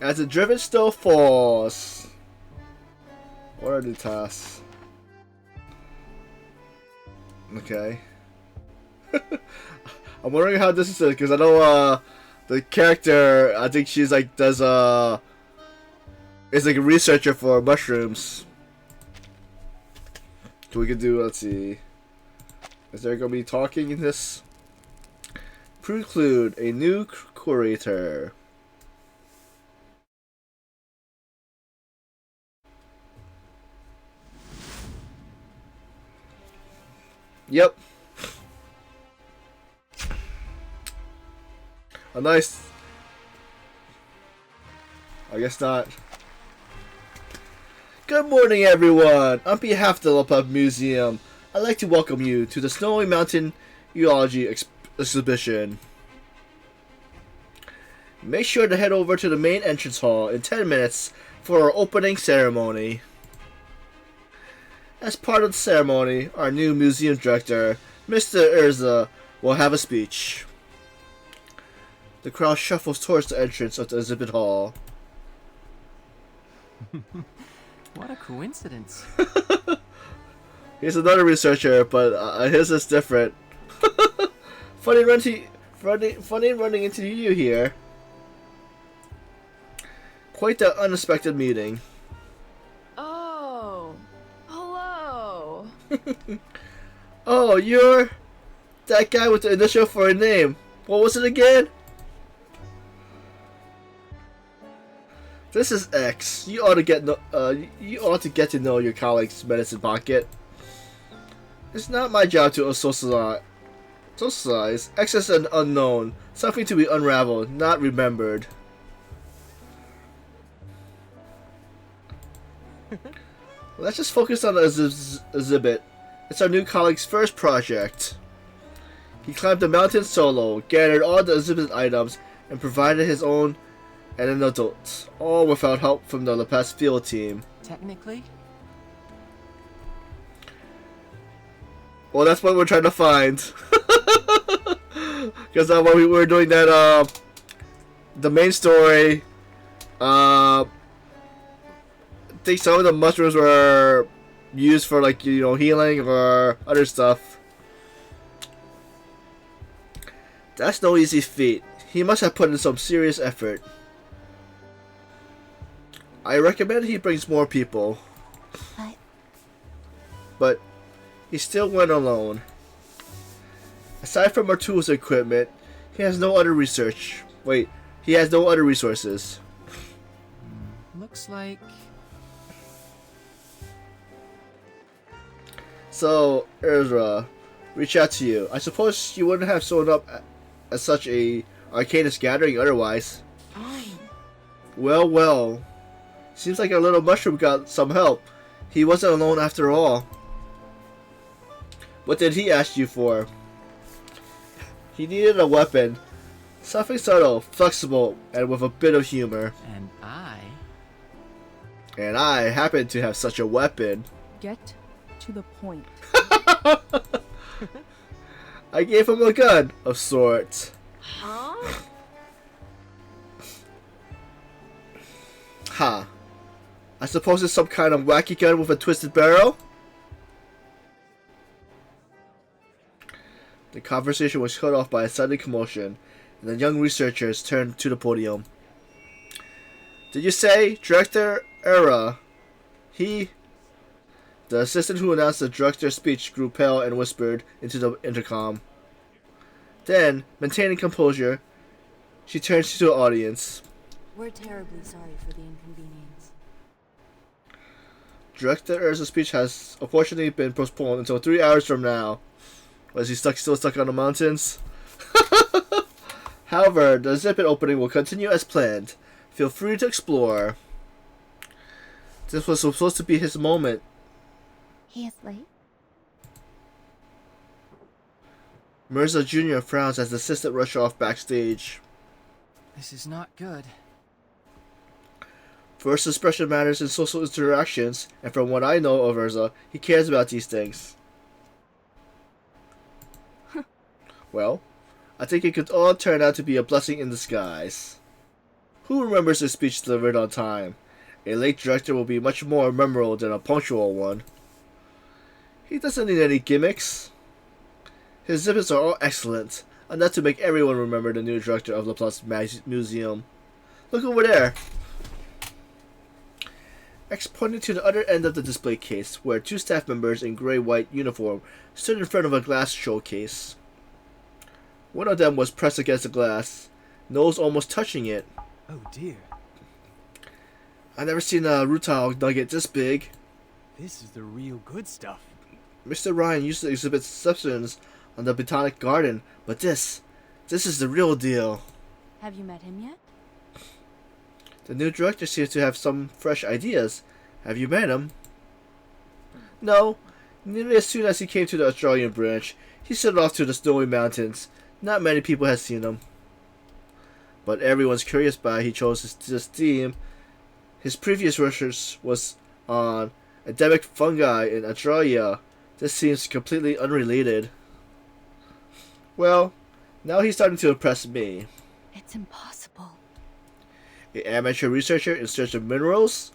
As the driven snow falls. What are the tasks? Okay. I'm wondering how this is because I know the character, I think she's like is like a researcher for mushrooms. So we could do, let's see. Is there gonna be talking in this? Preclude a new curator. Yep. A nice. I guess not. Good morning, everyone. On behalf of the Lopov Museum, I'd like to welcome you to the Snowy Mountain Geology exhibition. Make sure to head over to the main entrance hall in 10 minutes for our opening ceremony. As part of the ceremony, our new museum director, Mr. Ezra, will have a speech. The crowd shuffles towards the entrance of the exhibit hall. What a coincidence. He's another researcher, but his is different. funny running into you here. Quite the unexpected meeting. Oh, hello. Oh, you're that guy with the initial for a name. What was it again? This is X. You ought to get to know your colleague's medicine pocket. It's not my job to socialize. X is an unknown, something to be unraveled, not remembered. Let's just focus on the exhibit. It's our new colleague's first project. He climbed the mountain solo, gathered all the exhibit items, and provided his own anecdotes, all without help from the La Paz field team. Technically? Well, that's what we're trying to find. Because when we were doing that, the main story, I think some of the mushrooms were used for, like, you know, healing or other stuff. That's no easy feat. He must have put in some serious effort. I recommend he brings more people. But he still went alone. Aside from our tools and equipment, he has no other research. Wait, he has no other resources. Looks like... So, Ezra, reach out to you. I suppose you wouldn't have shown up at such a arcanist gathering otherwise. Fine. Well. Seems like our little mushroom got some help. He wasn't alone after all. What did he ask you for? He needed a weapon. Something subtle, flexible, and with a bit of humor. And I happen to have such a weapon. Get to the point. I gave him a gun of sorts. Huh? Ha. I suppose it's some kind of wacky gun with a twisted barrel? The conversation was cut off by a sudden commotion, and the young researchers turned to the podium. Did you say, Director Ezra? The assistant who announced the director's speech grew pale and whispered into the intercom. Then, maintaining composure, she turned to the audience. We're terribly sorry for the inconvenience. Director Ezra's speech has unfortunately been postponed until 3 hours from now. Was he still stuck on the mountains? However, the exhibit opening will continue as planned. Feel free to explore. This was supposed to be his moment. He is late? Mirza Jr. frowns as the assistant rushes off backstage. This is not good. First expression matters in social interactions, and from what I know of Ezra, he cares about these things. Well, I think it could all turn out to be a blessing in disguise. Who remembers a speech delivered on time? A late director will be much more memorable than a punctual one. He doesn't need any gimmicks. His exhibits are all excellent, enough to make everyone remember the new director of Laplace Museum. Look over there! X pointed to the other end of the display case, where two staff members in gray-white uniform stood in front of a glass showcase. One of them was pressed against the glass, nose almost touching it. Oh dear. I've never seen a rutile nugget this big. This is the real good stuff. Mr. Ryan used to exhibit substance on the Botanic Garden, but this is the real deal. Have you met him yet? The new director seems to have some fresh ideas. Have you met him? No. Nearly as soon as he came to the Australian branch, he set off to the snowy mountains. Not many people have seen him. But everyone's curious why he chose this theme. His previous research was on endemic fungi in Australia. This seems completely unrelated. Well, now he's starting to impress me. It's impossible. An amateur researcher in search of minerals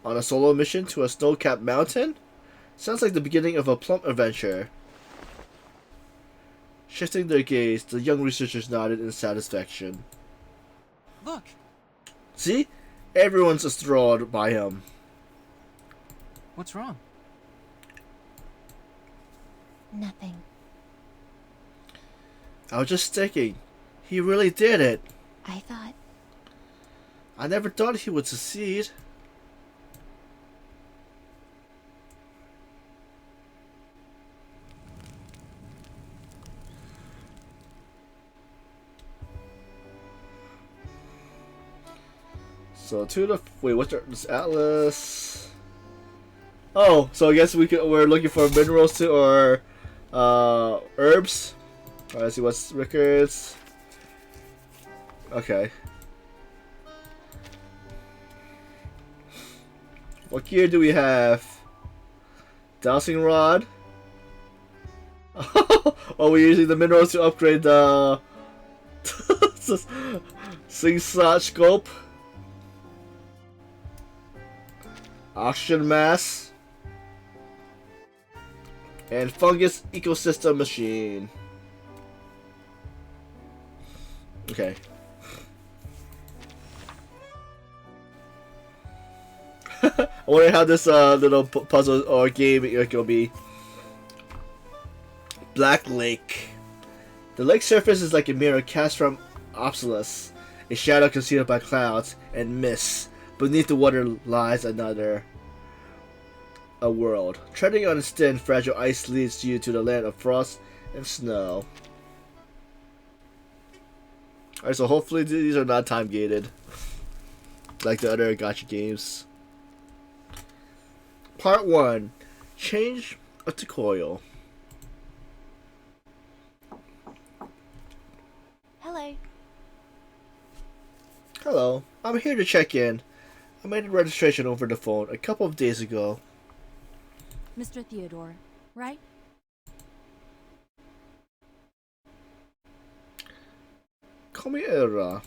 on a solo mission to a snow-capped mountain? Sounds like the beginning of a plump adventure. Shifting their gaze, the young researchers nodded in satisfaction. Look, See? Everyone's enthralled by him. what's wrong? Nothing. I was just thinking, he really did it. I thought. I never thought he would succeed. So to the what's this atlas? Oh, so I guess we're looking for minerals to or herbs. Alright, let's see what's records. Okay. What gear do we have? Dowsing rod. Oh, we're using the minerals to upgrade the slingshot scope. Oxygen mass. And fungus ecosystem machine. Okay. I wonder how this little puzzle or game it will be. Black Lake. The lake surface is like a mirror cast from Obsolus, a shadow concealed by clouds and mists. Beneath the water lies a world. Treading on its thin, fragile ice leads you to the land of frost and snow. Alright, so hopefully these are not time gated, like the other gacha games. Part 1. Change of the coil. Hello. Hello, I'm here to check in. I made a registration over the phone a couple of days ago. Mr. Theodore, right? Call me Ezra.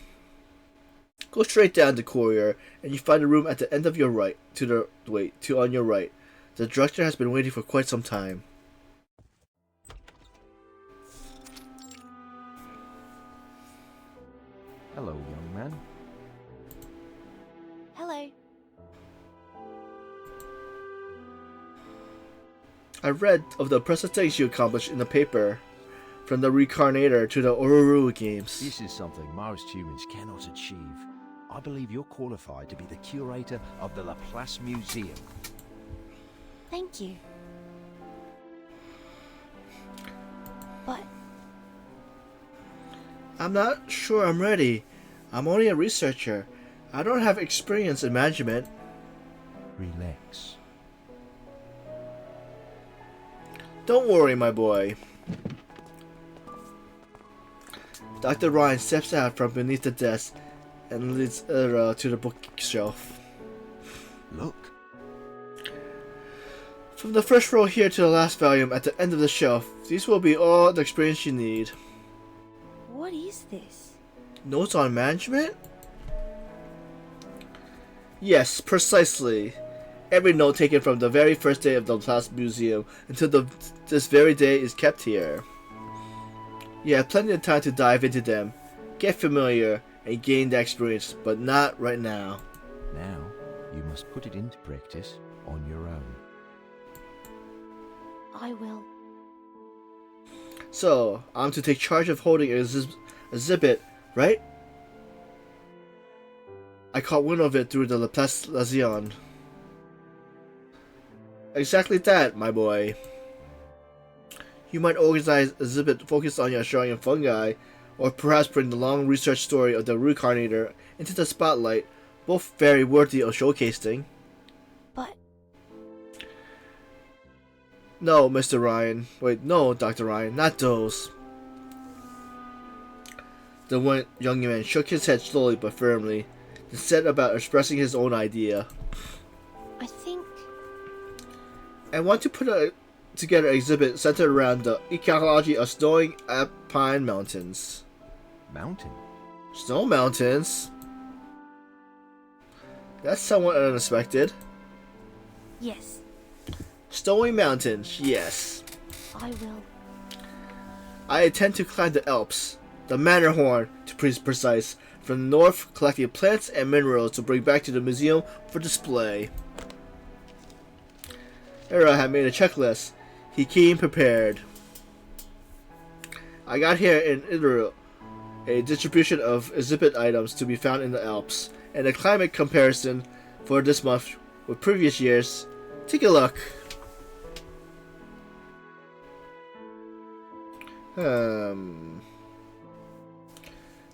Go straight down the corridor, and you find a room at the end of your right. On your right. The director has been waiting for quite some time. Hello, young man. Hello. I read of the impressive things you accomplished in the paper, from the Reincarnator to the Oruru games. This is something most humans cannot achieve. I believe you're qualified to be the curator of the Laplace Museum. Thank you. But I'm not sure I'm ready. I'm only a researcher. I don't have experience in management. Relax. Don't worry, my boy. Dr. Ryan steps out from beneath the desk and leads Ezra to the bookshelf. Look. From the first row here to the last volume at the end of the shelf, these will be all the experience you need. what is this? Notes on management? Yes, precisely. Every note taken from the very first day of the Laplace Museum until this very day is kept here. You have plenty of time to dive into them, get familiar, and gain the experience, but not right now. Now, you must put it into practice on your own. I will. So, I'm to take charge of holding an exhibit, right? I caught wind of it through the Laplace Lazion. Exactly that, my boy. You might organize an exhibit focused on your Australian fungi, or perhaps bring the long research story of the reincarnator into the spotlight, both very worthy of showcasing. But No, Mr. Ryan. Wait, no, Dr. Ryan, not those. The one young man shook his head slowly but firmly, and set about expressing his own idea. I think I want to put together an exhibit centered around the ecology of snowy alpine mountains. Mountain? Snow mountains? That's somewhat unexpected. yes, Snowy mountains, yes. I will. I intend to climb the Alps, the Matterhorn to be precise, from the north, collecting plants and minerals to bring back to the museum for display. Ezra had made a checklist. He came prepared. I got here in Israel a distribution of exhibit items to be found in the Alps, and a climate comparison for this month with previous years. Take a look.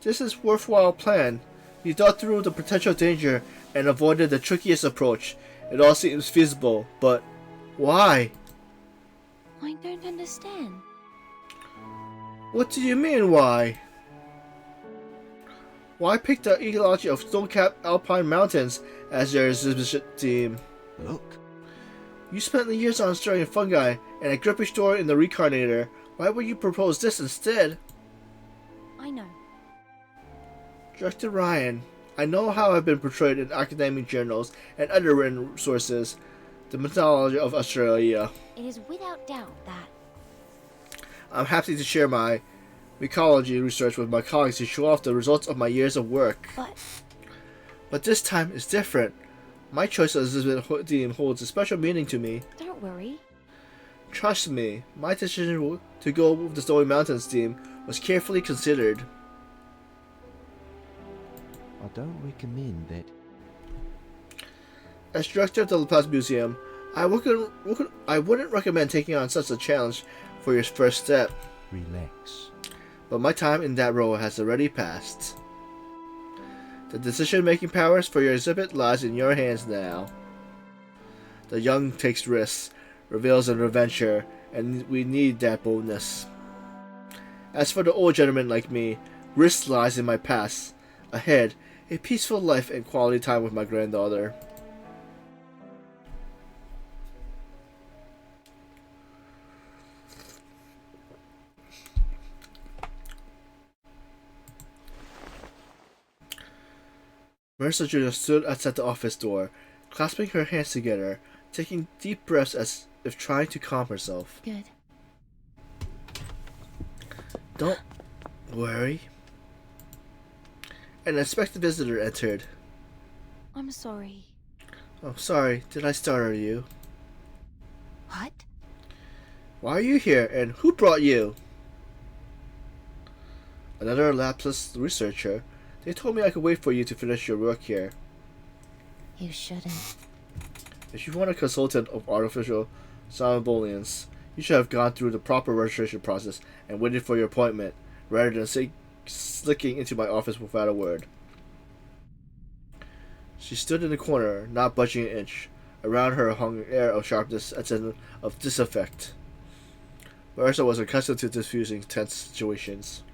This is a worthwhile plan. You thought through the potential danger and avoided the trickiest approach. It all seems feasible, but why? I don't understand. What do you mean, why? Why pick the ecology of snow-capped alpine mountains as your exhibition theme? Look. You spent the years on Australian fungi and a gripping story in the Reincarnator. Why would you propose this instead? I know. Director Ryan, I know how I've been portrayed in academic journals and other written sources. The mythology of Australia. It is without doubt that. I'm happy to share my mycology research with my colleagues to show off the results of my years of work. But this time is different. My choice of exhibit theme holds a special meaning to me. Don't worry. Trust me, my decision to go with the Snowy Mountains theme was carefully considered. I don't recommend that. As director of the Laplace Museum, I wouldn't recommend taking on such a challenge for your first step. Relax. But my time in that role has already passed. The decision-making powers for your exhibit lies in your hands now. The young takes risks, reveals an adventure, and we need that boldness. As for the old gentleman like me, risk lies in my past. Ahead, a peaceful life and quality time with my granddaughter. Marissa Jr. stood outside the office door, clasping her hands together, taking deep breaths as if trying to calm herself. Good. Don't worry. An unexpected visitor entered. I'm sorry. Oh, sorry, did I startle you? What? Why are you here, and who brought you? Another Laplace researcher. They told me I could wait for you to finish your work here. You shouldn't. If you want a consultant of artificial somnambulians, you should have gone through the proper registration process and waited for your appointment, rather than slicking into my office without a word. She stood in the corner, not budging an inch. Around her hung an air of sharpness and of disaffect. Marissa was accustomed to diffusing tense situations.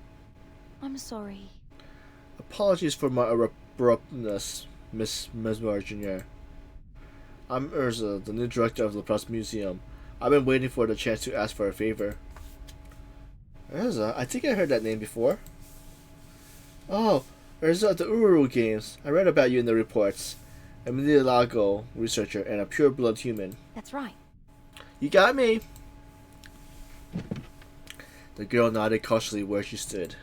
I'm sorry. Apologies for my abruptness, Miss Mesmer Jr. I'm Ezra, the new director of the Laplace Museum. I've been waiting for the chance to ask for a favor. Ezra? I think I heard that name before. Oh, Ezra of the Uru games. I read about you in the reports. a Mililago researcher, and a pure-blood human. That's right. You got me! The girl nodded cautiously where she stood.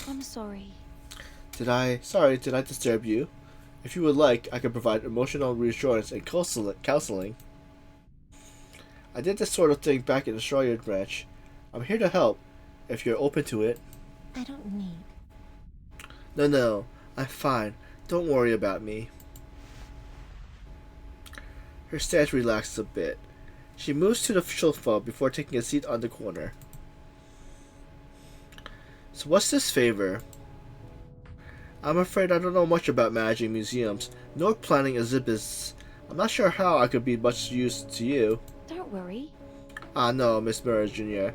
I'm sorry. Did I disturb you? If you would like, I could provide emotional reassurance and counseling. I did this sort of thing back in the Shroud branch. I'm here to help, if you're open to it. I don't need. No, I'm fine. Don't worry about me. Her stance relaxed a bit. She moves to the sofa before taking a seat on the corner. So what's this favor? I'm afraid I don't know much about managing museums, nor planning exhibits. I'm not sure how I could be much use to you. Don't worry. No, Miss Murray Jr.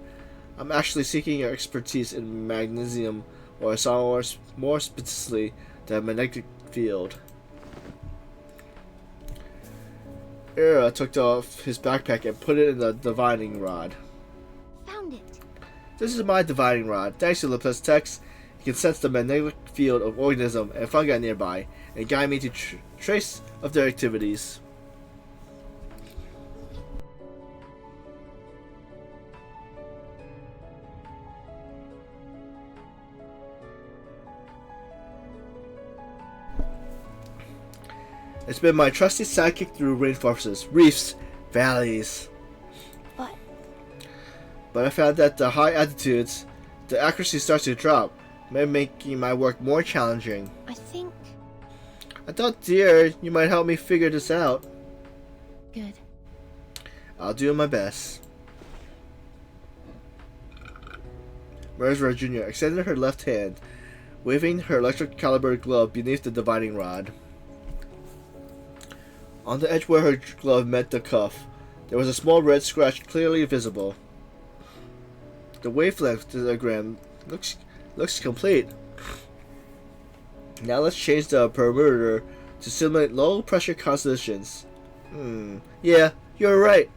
I'm actually seeking your expertise in magnesium, or more specifically, the magnetic field. Ezra took off his backpack and put it in the divining rod. Found it. This is my divining rod. Thanks to Laplace text, you can sense the magnetic field of organisms and fungi nearby, and guide me to trace of their activities. It's been my trusty sidekick through rainforests, reefs, valleys. But I found that the high altitudes, the accuracy starts to drop, making my work more challenging. I thought, dear, you might help me figure this out. Good. I'll do my best. Ezra Jr. extended her left hand, waving her electric caliber glove beneath the divining rod. On the edge where her glove met the cuff, there was a small red scratch clearly visible. The wavelength diagram looks complete. Now let's change the parameter to simulate low pressure conditions. Yeah, you're right.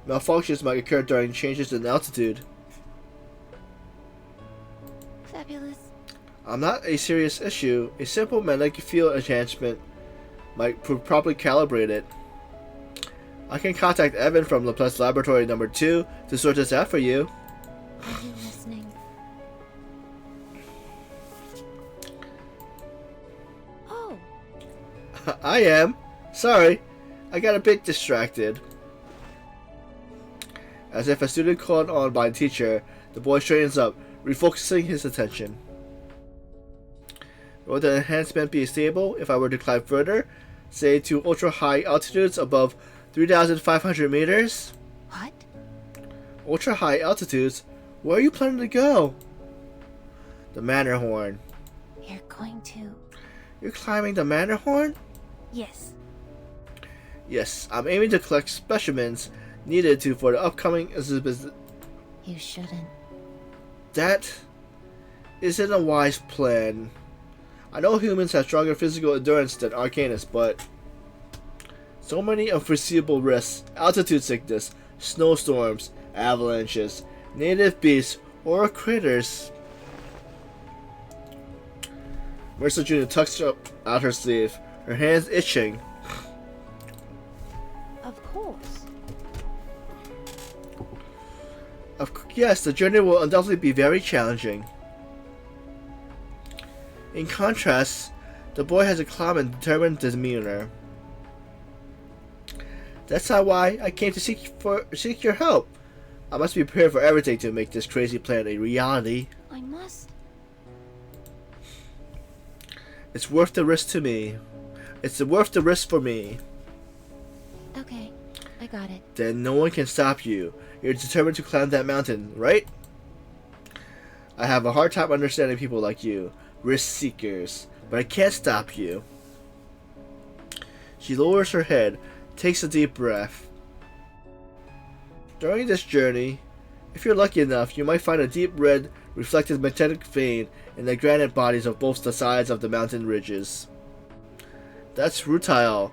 Malfunctions might occur during changes in altitude. Fabulous. Not a serious issue. A simple magnetic field enhancement might properly calibrate it. I can contact Evan from Laplace Laboratory number 2 to sort this out for you. Are you listening? Oh. I am. Sorry, I got a bit distracted. As if a student called on by a teacher, the boy straightens up, refocusing his attention. Will the enhancement be stable if I were to climb further, say to ultra-high altitudes above 3,500 meters? What? Ultra-high altitudes? Where are you planning to go? The Mannerhorn. You're going to... You're climbing the Mannerhorn? Yes. Yes, I'm aiming to collect specimens needed for the upcoming exhibit. You shouldn't. That isn't a wise plan. I know humans have stronger physical endurance than Arcanists, but so many unforeseeable risks, altitude sickness, snowstorms, avalanches, native beasts, or critters. Mercer Jr. tucks out her sleeve, her hands itching. Of course. Yes, the journey will undoubtedly be very challenging. In contrast, the boy has a calm and determined demeanor. That's not why I came to seek your help. I must be prepared for everything to make this crazy plan a reality. I must. It's worth the risk to me. It's worth the risk for me. Okay, I got it. Then no one can stop you. You're determined to climb that mountain, right? I have a hard time understanding people like you. Risk seekers, but I can't stop you. She lowers her head, takes a deep breath. During this journey, if you're lucky enough, you might find a deep red reflected magnetic vein in the granite bodies of both the sides of the mountain ridges. That's rutile,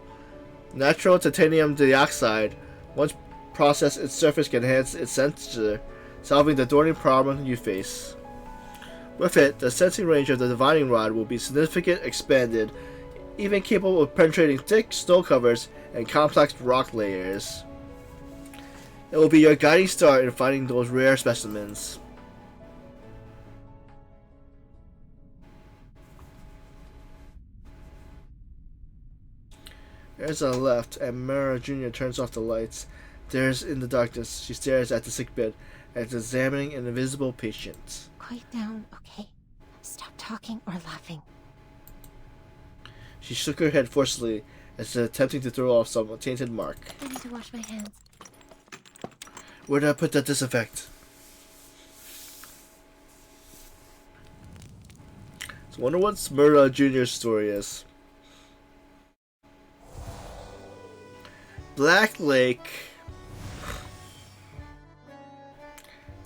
natural titanium dioxide. Once processed, its surface can enhance its sensor, solving the thorny problem you face. With it, the sensing range of the divining rod will be significantly expanded even capable of penetrating thick snow covers and complex rock layers. It will be your guiding star in finding those rare specimens. Ezra left, and Mara Jr. turns off the lights. There's in the darkness, she stares at the sickbed as examining an invisible patient. Quiet down, okay? Stop talking or laughing. She shook her head forcefully as if attempting to throw off some tainted mark. I need to wash my hands. Where did I put that disinfect? So I wonder what Murrah Jr.'s story is. Black Lake.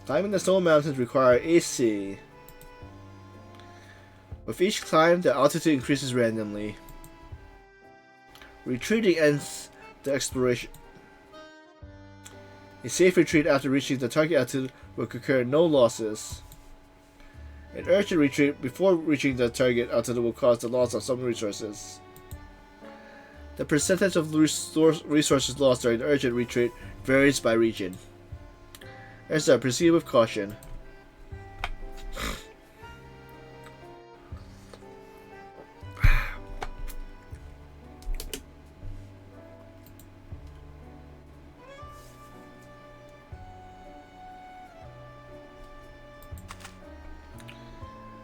Climbing the snow mountains require AC. With each climb, the altitude increases randomly. Retreating ends the exploration. A safe retreat after reaching the target altitude will occur no losses. An urgent retreat before reaching the target altitude will cause the loss of some resources. The percentage of resources lost during the urgent retreat varies by region. Ezra, proceed with caution.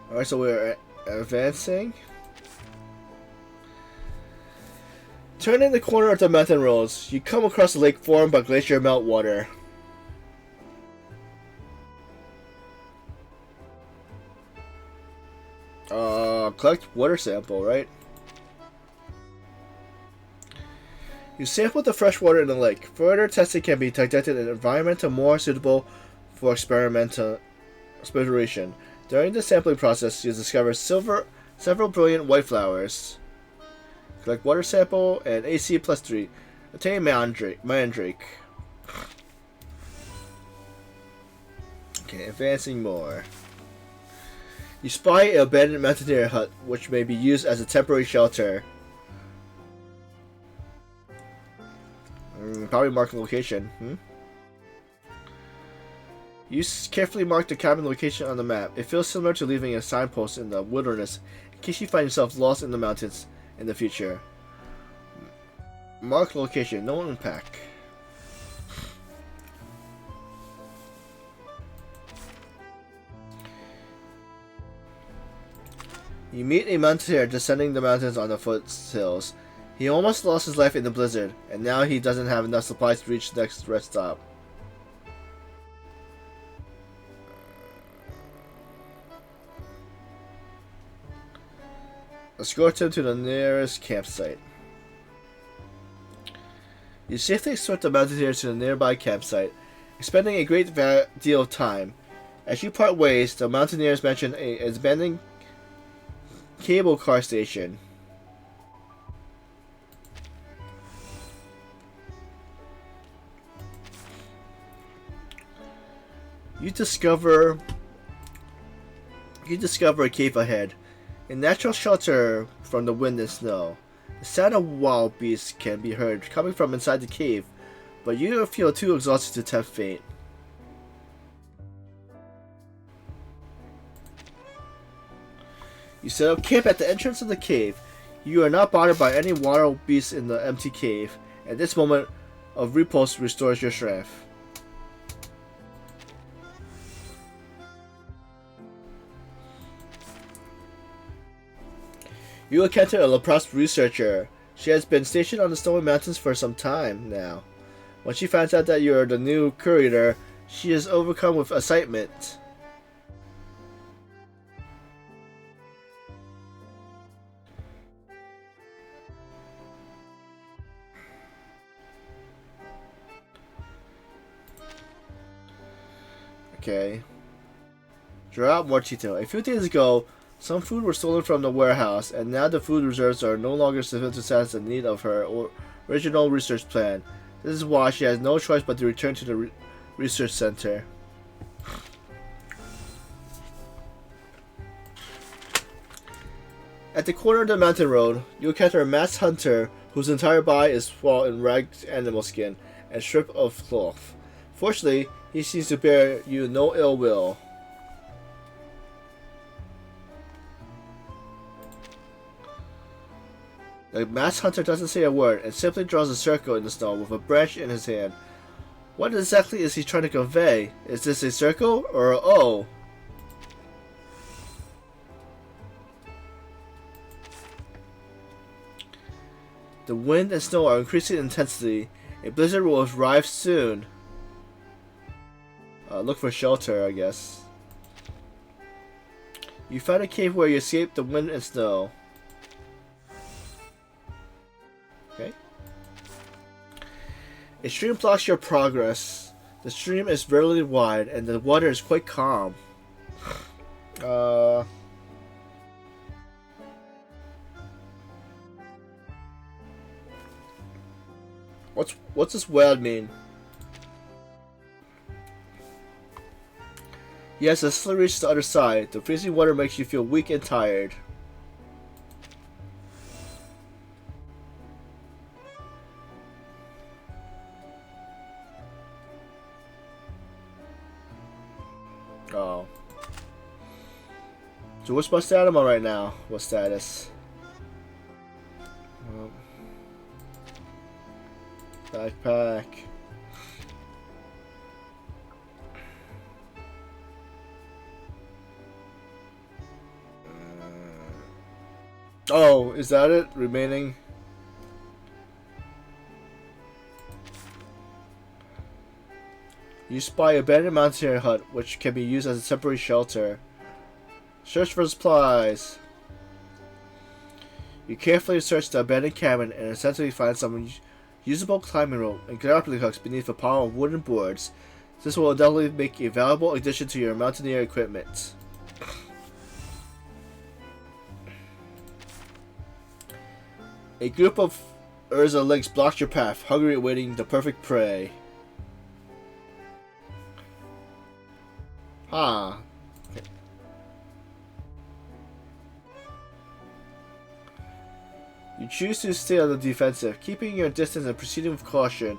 Alright, so we're advancing. Turning the corner of the mountain roads, you come across a lake formed by glacier meltwater. Collect water sample, right? You sample the fresh water in the lake. Further testing can be conducted in an environment more suitable for exploration. During the sampling process, you discover several brilliant white flowers. Collect water sample and AC +3. Obtain mandrake. Okay, advancing more. You spy an abandoned mountaineer hut, which may be used as a temporary shelter. Probably mark the location. You carefully mark the cabin location on the map. It feels similar to leaving a signpost in the wilderness in case you find yourself lost in the mountains in the future. Mark location, no impact. You meet a mountaineer descending the mountains on the foothills. He almost lost his life in the blizzard, and now he doesn't have enough supplies to reach the next rest stop. Escort him to the nearest campsite. You safely escort the mountaineer to the nearby campsite, expending a great deal of time. As you part ways, the mountaineers mention an abandoned cable car station. You discover a cave ahead, a natural shelter from the wind and snow. The sound of wild beasts can be heard coming from inside the cave, but you don't feel too exhausted to tempt fate. You set up camp at the entrance of the cave. You are not bothered by any wild beasts in the empty cave, and this moment of repose restores your strength. You encounter a Laplace researcher. She has been stationed on the Snowy Mountains for some time now. When she finds out that you are the new curator, she is overcome with excitement. Okay. Draw out more detail. A few days ago, some food was stolen from the warehouse, and now the food reserves are no longer sufficient to satisfy the need of her original research plan. This is why she has no choice but to return to the research center. At the corner of the mountain road, you encounter a masked hunter whose entire body is swathed in ragged animal skin and strip of cloth. Fortunately, he seems to bear you no ill will. The masked hunter doesn't say a word and simply draws a circle in the snow with a branch in his hand. What exactly is he trying to convey? Is this a circle or a O? The wind and snow are increasing in intensity. A blizzard will arrive soon. Look for shelter, I guess. You found a cave where you escaped the wind and snow. Okay. A stream blocks your progress. The stream is fairly wide and the water is quite calm. What's this word mean? Yes, as Slippery reaches the other side, the freezing water makes you feel weak and tired. Oh. So what's my status on right now? What status? Backpack. Oh, is that it? Remaining? You spy a abandoned mountaineer hut, which can be used as a temporary shelter. Search for supplies. You carefully search the abandoned cabin and essentially find some usable climbing rope and grappling hooks beneath a pile of wooden boards. This will undoubtedly make a valuable addition to your mountaineer equipment. A group of Ezra lynx blocks your path, hungry awaiting the perfect prey. Huh. Okay. You choose to stay on the defensive, keeping your distance and proceeding with caution.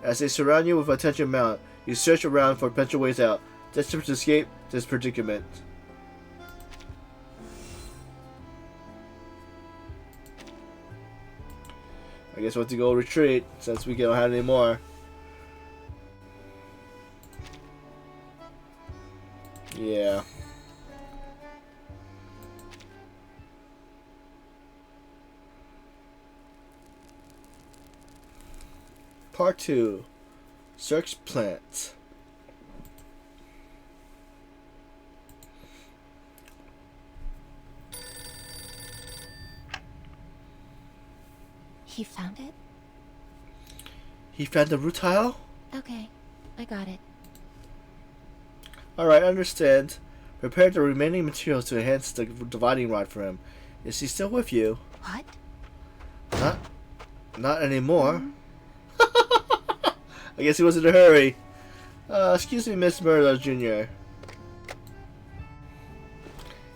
As they surround you with attention mount, you search around for potential ways out, desperate to escape this predicament. I guess we'll have to go retreat, since we don't have any more. Yeah. Part 2. Search plant. He found it? He found the root tile? Okay, I got it. Alright, understand. Prepare the remaining materials to enhance the dividing rod for him. Is he still with you? What? Not anymore. I guess he was in a hurry. Excuse me, Miss Murdoch Jr.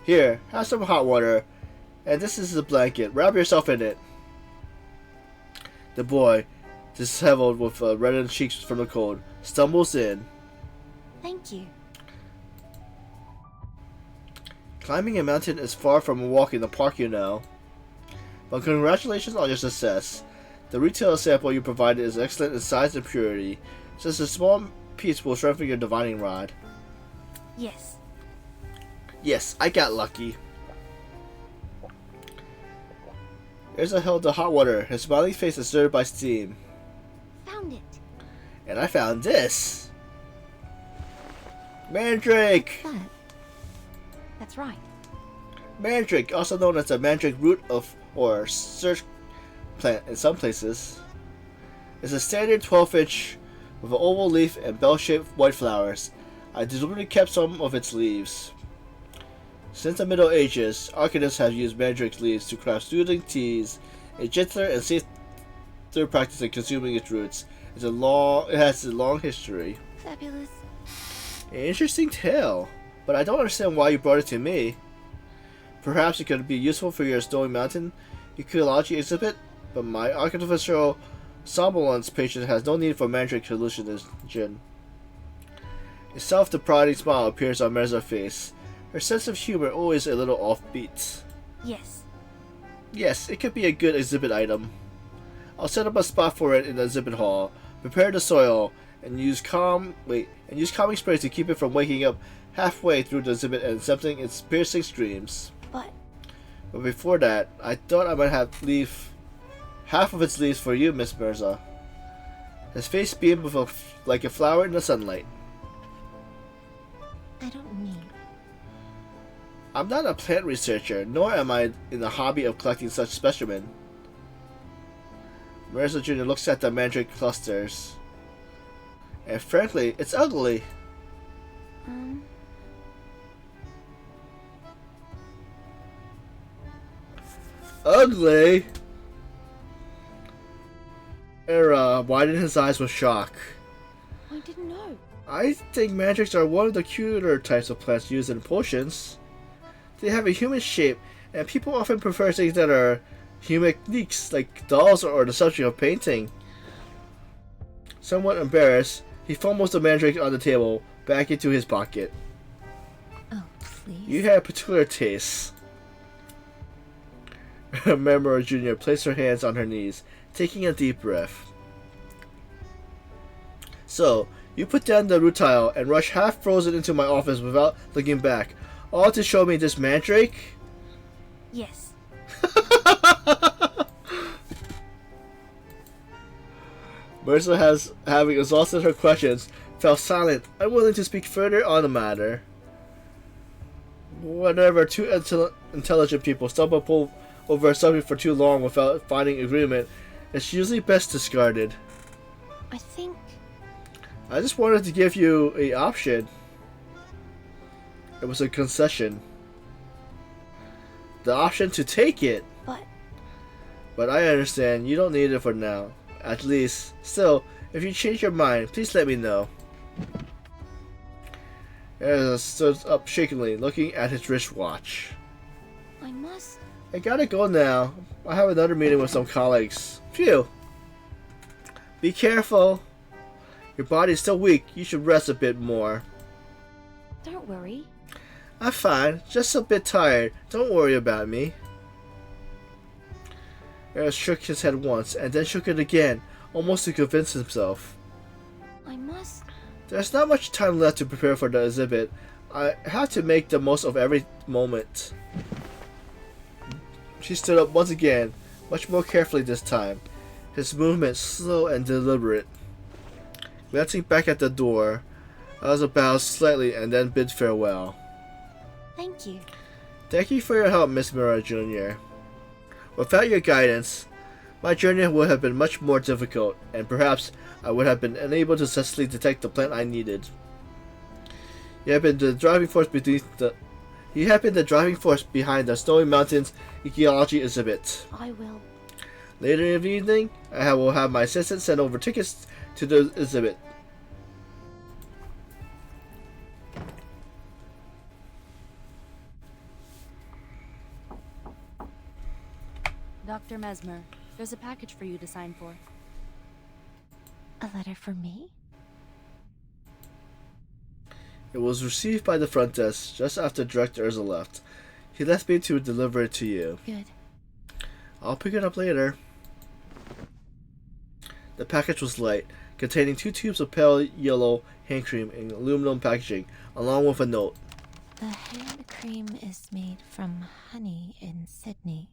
Here, have some hot water. And this is a blanket. Wrap yourself in it. The boy, disheveled with reddened cheeks from the cold, stumbles in. Thank you. Climbing a mountain is far from a walk in the park, you know. But congratulations on your success. The retail sample you provided is excellent in size and purity. Just a small piece will strengthen your divining rod. Yes. Yes, I got lucky. Ezra held the hot water, his smiling face is stirred by steam. Found it. And I found this. Mandrake! That's right. Mandrake, also known as the mandrake root or search plant in some places, is a standard 12-inch with an oval leaf and bell-shaped white flowers. I deliberately kept some of its leaves. Since the Middle Ages, alchemists have used mandrake leaves to craft soothing teas, a gentler and safer practice in consuming its roots. It has a long history. Fabulous. An interesting tale, but I don't understand why you brought it to me. Perhaps it could be useful for your Snowy Mountain ecology exhibit, but my artificial somnolence patient has no need for mandrake hallucination. A self-deprecating smile appears on Mirza's face. Her sense of humor always a little offbeat. Yes. Yes, it could be a good exhibit item. I'll set up a spot for it in the exhibit hall, prepare the soil, and use calming spray to keep it from waking up halfway through the exhibit and accepting its piercing screams. But before that, I thought I might have leave half of its leaves for you, Miss Mirza. His face beamed like a flower in the sunlight. I don't need. I'm not a plant researcher, nor am I in the hobby of collecting such specimens. Mirza Jr. looks at the mandrake clusters. And frankly, it's ugly. Ugly? Ezra widened his eyes with shock. I didn't know. I think mandrakes are one of the cuter types of plants used in potions. They have a human shape, and people often prefer things that are humaniques, like dolls or the subject of painting. Somewhat embarrassed, he fumbles the mandrake on the table back into his pocket. Oh, please. You have particular tastes. Memora Jr. placed her hands on her knees, taking a deep breath. So, you put down the rutile and rush half frozen into my office without looking back, all to show me this mandrake? Yes. Mirza, having exhausted her questions, fell silent, unwilling to speak further on the matter. Whenever two intelligent people stumble over a subject for too long without finding agreement, it's usually best discarded. I think. I just wanted to give you an option. It was a concession. The option to take it. But I understand, you don't need it for now. At least, still, if you change your mind, please let me know. Ezra stood up shakily, looking at his wristwatch. I must. I gotta go now. I have another meeting with some colleagues. Phew. Be careful. Your body's still weak. You should rest a bit more. Don't worry. I'm fine. Just a bit tired. Don't worry about me. Ezra shook his head once, and then shook it again, almost to convince himself. I must. There's not much time left to prepare for the exhibit. I have to make the most of every moment. She stood up once again, much more carefully this time, his movement slow and deliberate. Glancing back at the door, Ezra bowed slightly and then bid farewell. Thank you. Thank you for your help, Miss Mirza Jr. Without your guidance, my journey would have been much more difficult, and perhaps I would have been unable to successfully detect the plant I needed. You have been the driving force behind the Snowy Mountains Ecology exhibit. I will. Later in the evening, I will have my assistant send over tickets to the exhibit. Dr. Mesmer, there's a package for you to sign for. A letter for me? It was received by the front desk just after Director Ezra left. He left me to deliver it to you. Good. I'll pick it up later. The package was light, containing 2 tubes of pale yellow hand cream in aluminum packaging, along with a note. The hand cream is made from honey in Sydney.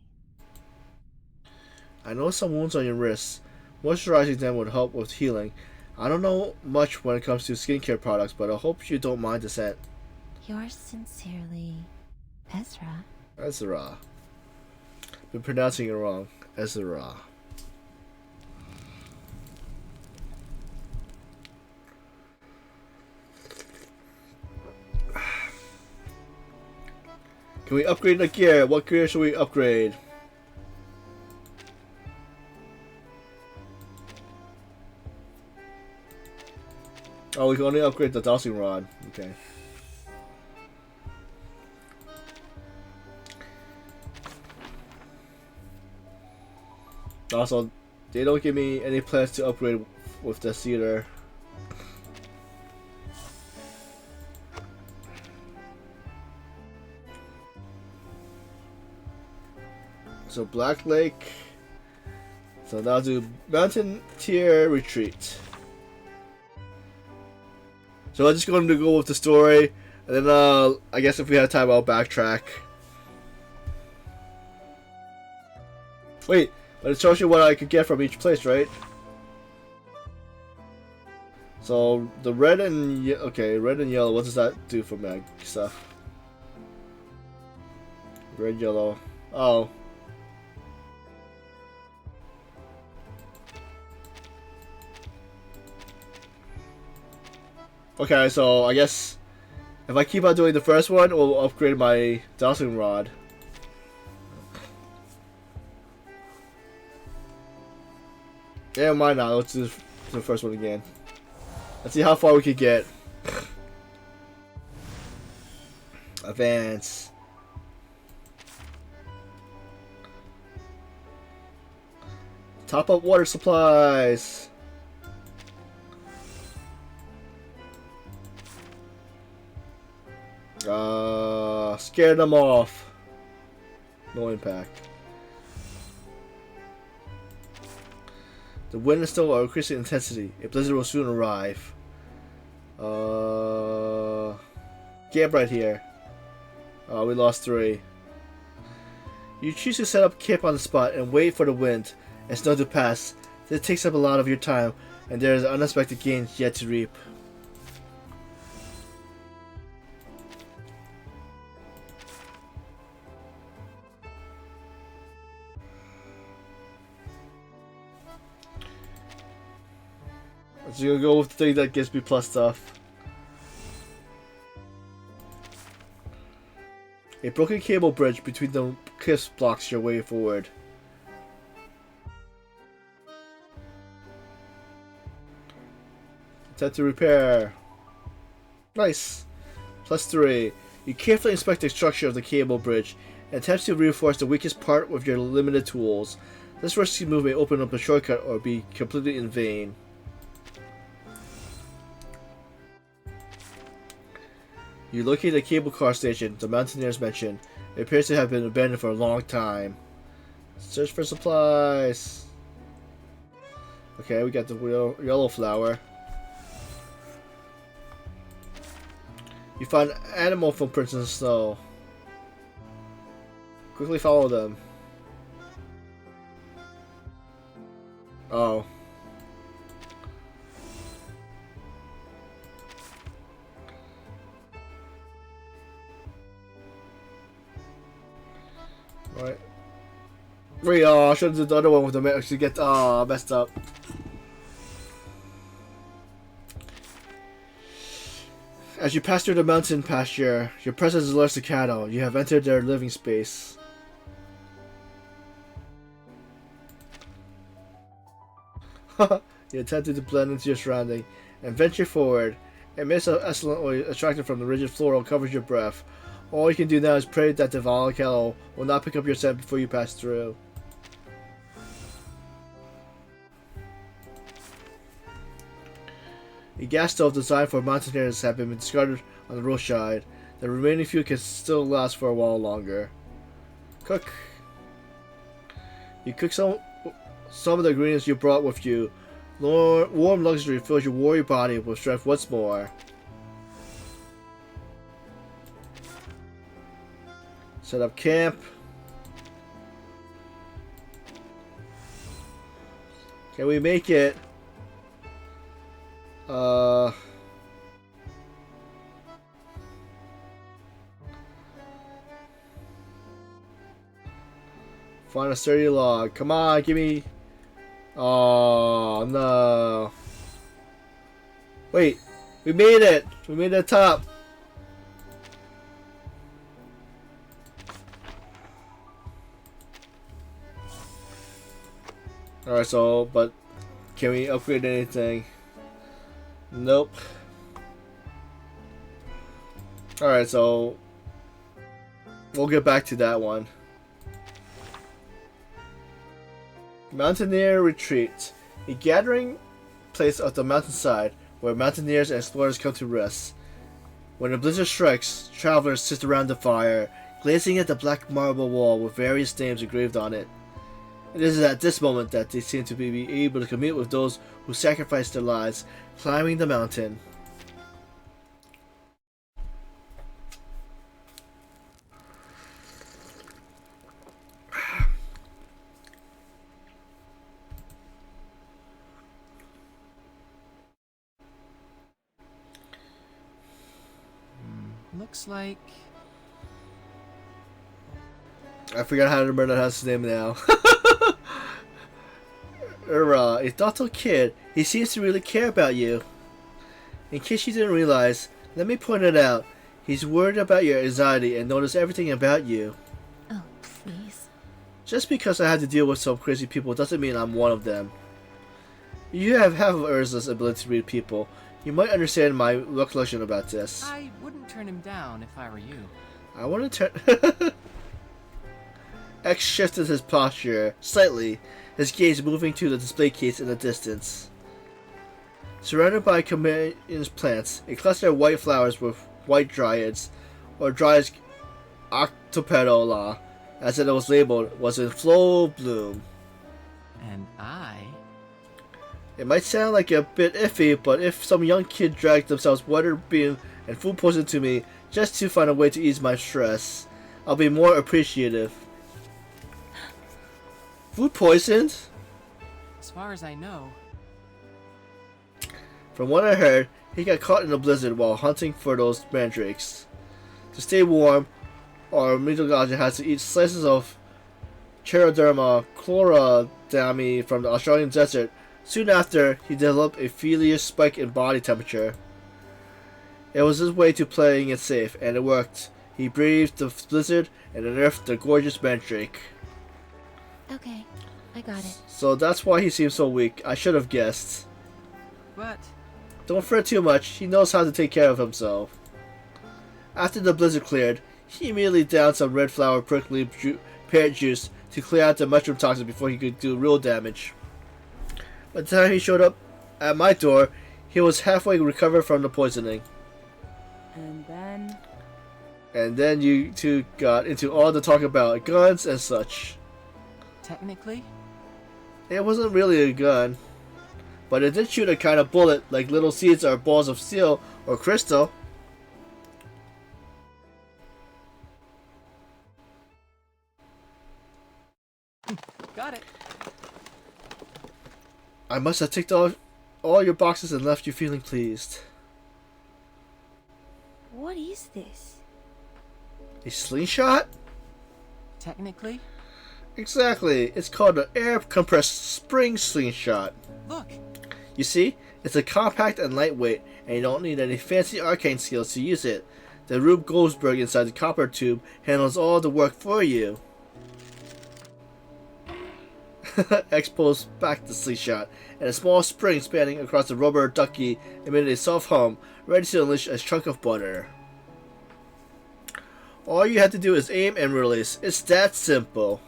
I know some wounds on your wrists. Moisturizing them would help with healing. I don't know much when it comes to skincare products, but I hope you don't mind the scent. Yours sincerely, Ezra. Ezra. Been pronouncing it wrong. Ezra. Can we upgrade the gear? What gear should we upgrade? Oh, we can only upgrade the dowsing rod. Okay. Also, they don't give me any plans to upgrade with this either. So Black Lake. So now do Mountain Tier Retreat. So I'm just going to go with the story, and then I guess if we have time, I'll backtrack. Wait, but it shows you what I could get from each place, right? So the red and red and yellow. What does that do for my stuff? Red, yellow. Oh. Okay, so I guess if I keep on doing the first one, it will upgrade my dowsing rod. Yeah, why not? Let's do the first one again. Let's see how far we can get. Advance. Top up water supplies. Scare them off. No impact. The wind is still increasing intensity. A blizzard will soon arrive. Camp right here. We lost 3. You choose to set up camp on the spot and wait for the wind and snow to pass. This takes up a lot of your time, and there is unexpected gains yet to reap. So you're gonna go with the thing that gives me plus stuff. A broken cable bridge between the cliffs blocks your way forward. Attempt to repair. Nice. Plus 3. You carefully inspect the structure of the cable bridge and attempt to reinforce the weakest part with your limited tools. This risky move may open up a shortcut or be completely in vain. You locate a cable car station the mountaineers mentioned. It appears to have been abandoned for a long time. Search for supplies. Okay, we got the yellow flower. You find animal footprints in the snow. Quickly follow them. Oh. Right. Wait, I should have done the other one with the actually get messed up. As you pass through the mountain pasture, your presence alerts the cattle. You have entered their living space. You attempted to blend into your surrounding and venture forward. A mist of excellent oil extracted from the rigid floral covers your breath. All you can do now is pray that the volcano will not pick up your scent before you pass through. A gas stove designed for mountaineers has been discarded on the roadside. The remaining fuel can still last for a while longer. Cook. You cook some of the ingredients you brought with you. Warm luxury fills your warrior body with strength once more. Set up camp. Can we make it? Find a sturdy log. Come on, give me. Oh no! Wait, we made it. We made the top. Alright, so, but can we upgrade anything? Nope. Alright, so we'll get back to that one. Mountaineer Retreat, a gathering place of the mountainside where mountaineers and explorers come to rest. When the blizzard strikes, travelers sit around the fire, gazing at the black marble wall with various names engraved on it. It is at this moment that they seem to be able to commune with those who sacrificed their lives climbing the mountain. Looks like... I forgot how to remember that house's name now. A thoughtful kid. He seems to really care about you. In case you didn't realize, let me point it out. He's worried about your anxiety and notices everything about you. Oh, please. Just because I had to deal with some crazy people doesn't mean I'm one of them. You have half of Urza's ability to read people. You might understand my recollection about this. I wouldn't turn him down if I were you. I want to turn... X shifted his posture slightly, his gaze moving to the display case in the distance. Surrounded by companion plants, a cluster of white flowers with white dryads, or dryas octopedola, as it was labeled, was in full bloom. And I... It might sound like a bit iffy, but if some young kid dragged themselves water being and food poison to me just to find a way to ease my stress, I'll be more appreciative. Food poisoned? As far as I know... From what I heard, he got caught in a blizzard while hunting for those mandrakes. To stay warm, our Midoganja has to eat slices of Cheroderma chlorodami from the Australian desert. Soon after, he developed a furious spike in body temperature. It was his way to playing it safe, and it worked. He braved the blizzard and unearthed the gorgeous mandrake. Okay, I got it. So that's why he seems so weak. I should have guessed. But... Don't fret too much, he knows how to take care of himself. After the blizzard cleared, he immediately downed some red flower prickly pear juice to clear out the mushroom toxin before he could do real damage. By the time he showed up at my door, he was halfway recovered from the poisoning. And then you two got into all the talk about guns and such. Technically? It wasn't really a gun, but it did shoot a kind of bullet like little seeds or balls of steel or crystal. Got it. I must have ticked off all your boxes and left you feeling pleased. What is this? A slingshot? Technically? Exactly. It's called an air compressed spring slingshot. Look! You see, it's a compact and lightweight, and you don't need any fancy arcane skills to use it. The Rube Goldberg inside the copper tube handles all the work for you. X pulls back the slingshot, and a small spring spanning across the rubber ducky emitted a soft hum, ready to unleash a chunk of butter. All you have to do is aim and release. It's that simple.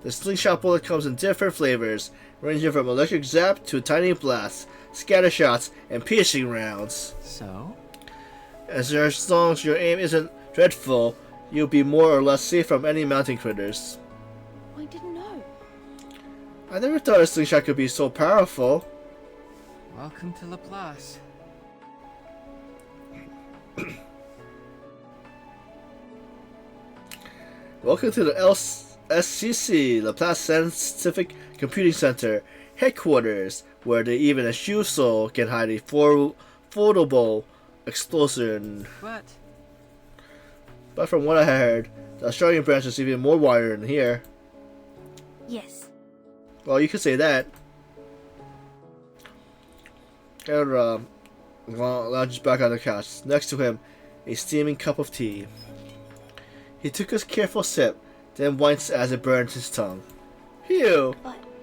The slingshot bullet comes in different flavors, ranging from electric zap to tiny blasts, scatter shots, and piercing rounds. So? As long as your aim isn't dreadful, you'll be more or less safe from any mountain critters. I didn't know. I never thought a slingshot could be so powerful. Welcome to Laplace. Welcome to the SCC, Laplace Scientific Computing Center, headquarters, where even a shoe sole can hide a foldable explosion. But from what I heard, the Australian branch is even more wider than here. Yes. Well, you could say that. Ezra lounges back on the couch. Next to him, a steaming cup of tea. He took a careful sip, then winces as it burns his tongue. Phew!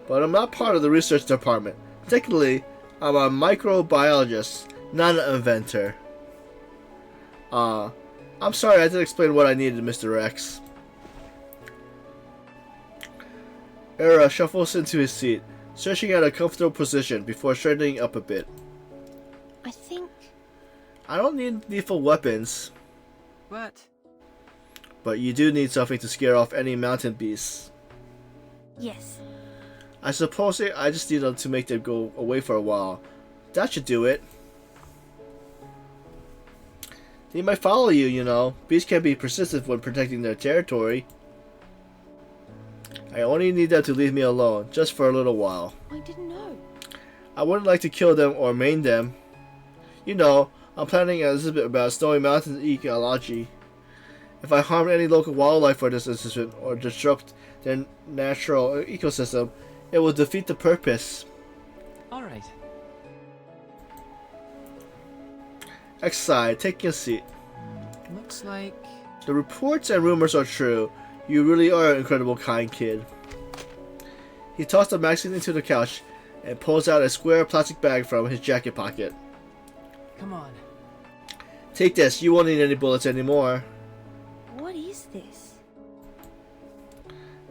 But I'm not part of the research department. Technically, I'm a microbiologist, not an inventor. I'm sorry I didn't explain what I needed, Mr. X. Era shuffles into his seat, searching out a comfortable position before straightening up a bit. I think I don't need lethal weapons, But but you do need something to scare off any mountain beasts. yes. I suppose I just need them to make them go away for a while. That should do it. They might follow you, you know. Beasts can be persistent when protecting their territory. I only need them to leave me alone, just for a little while. I didn't know. I wouldn't like to kill them or maim them. You know, I'm planning a little bit about Snowy Mountain ecology. If I harm any local wildlife for this instance or disrupt their natural ecosystem, it will defeat the purpose. all right. X side, take a seat. Looks like The reports and rumors are true. You really are an incredible kind kid. He tossed the magazine into the couch and pulls out a square plastic bag from his jacket pocket. come on. Take this, you won't need any bullets anymore. What is this?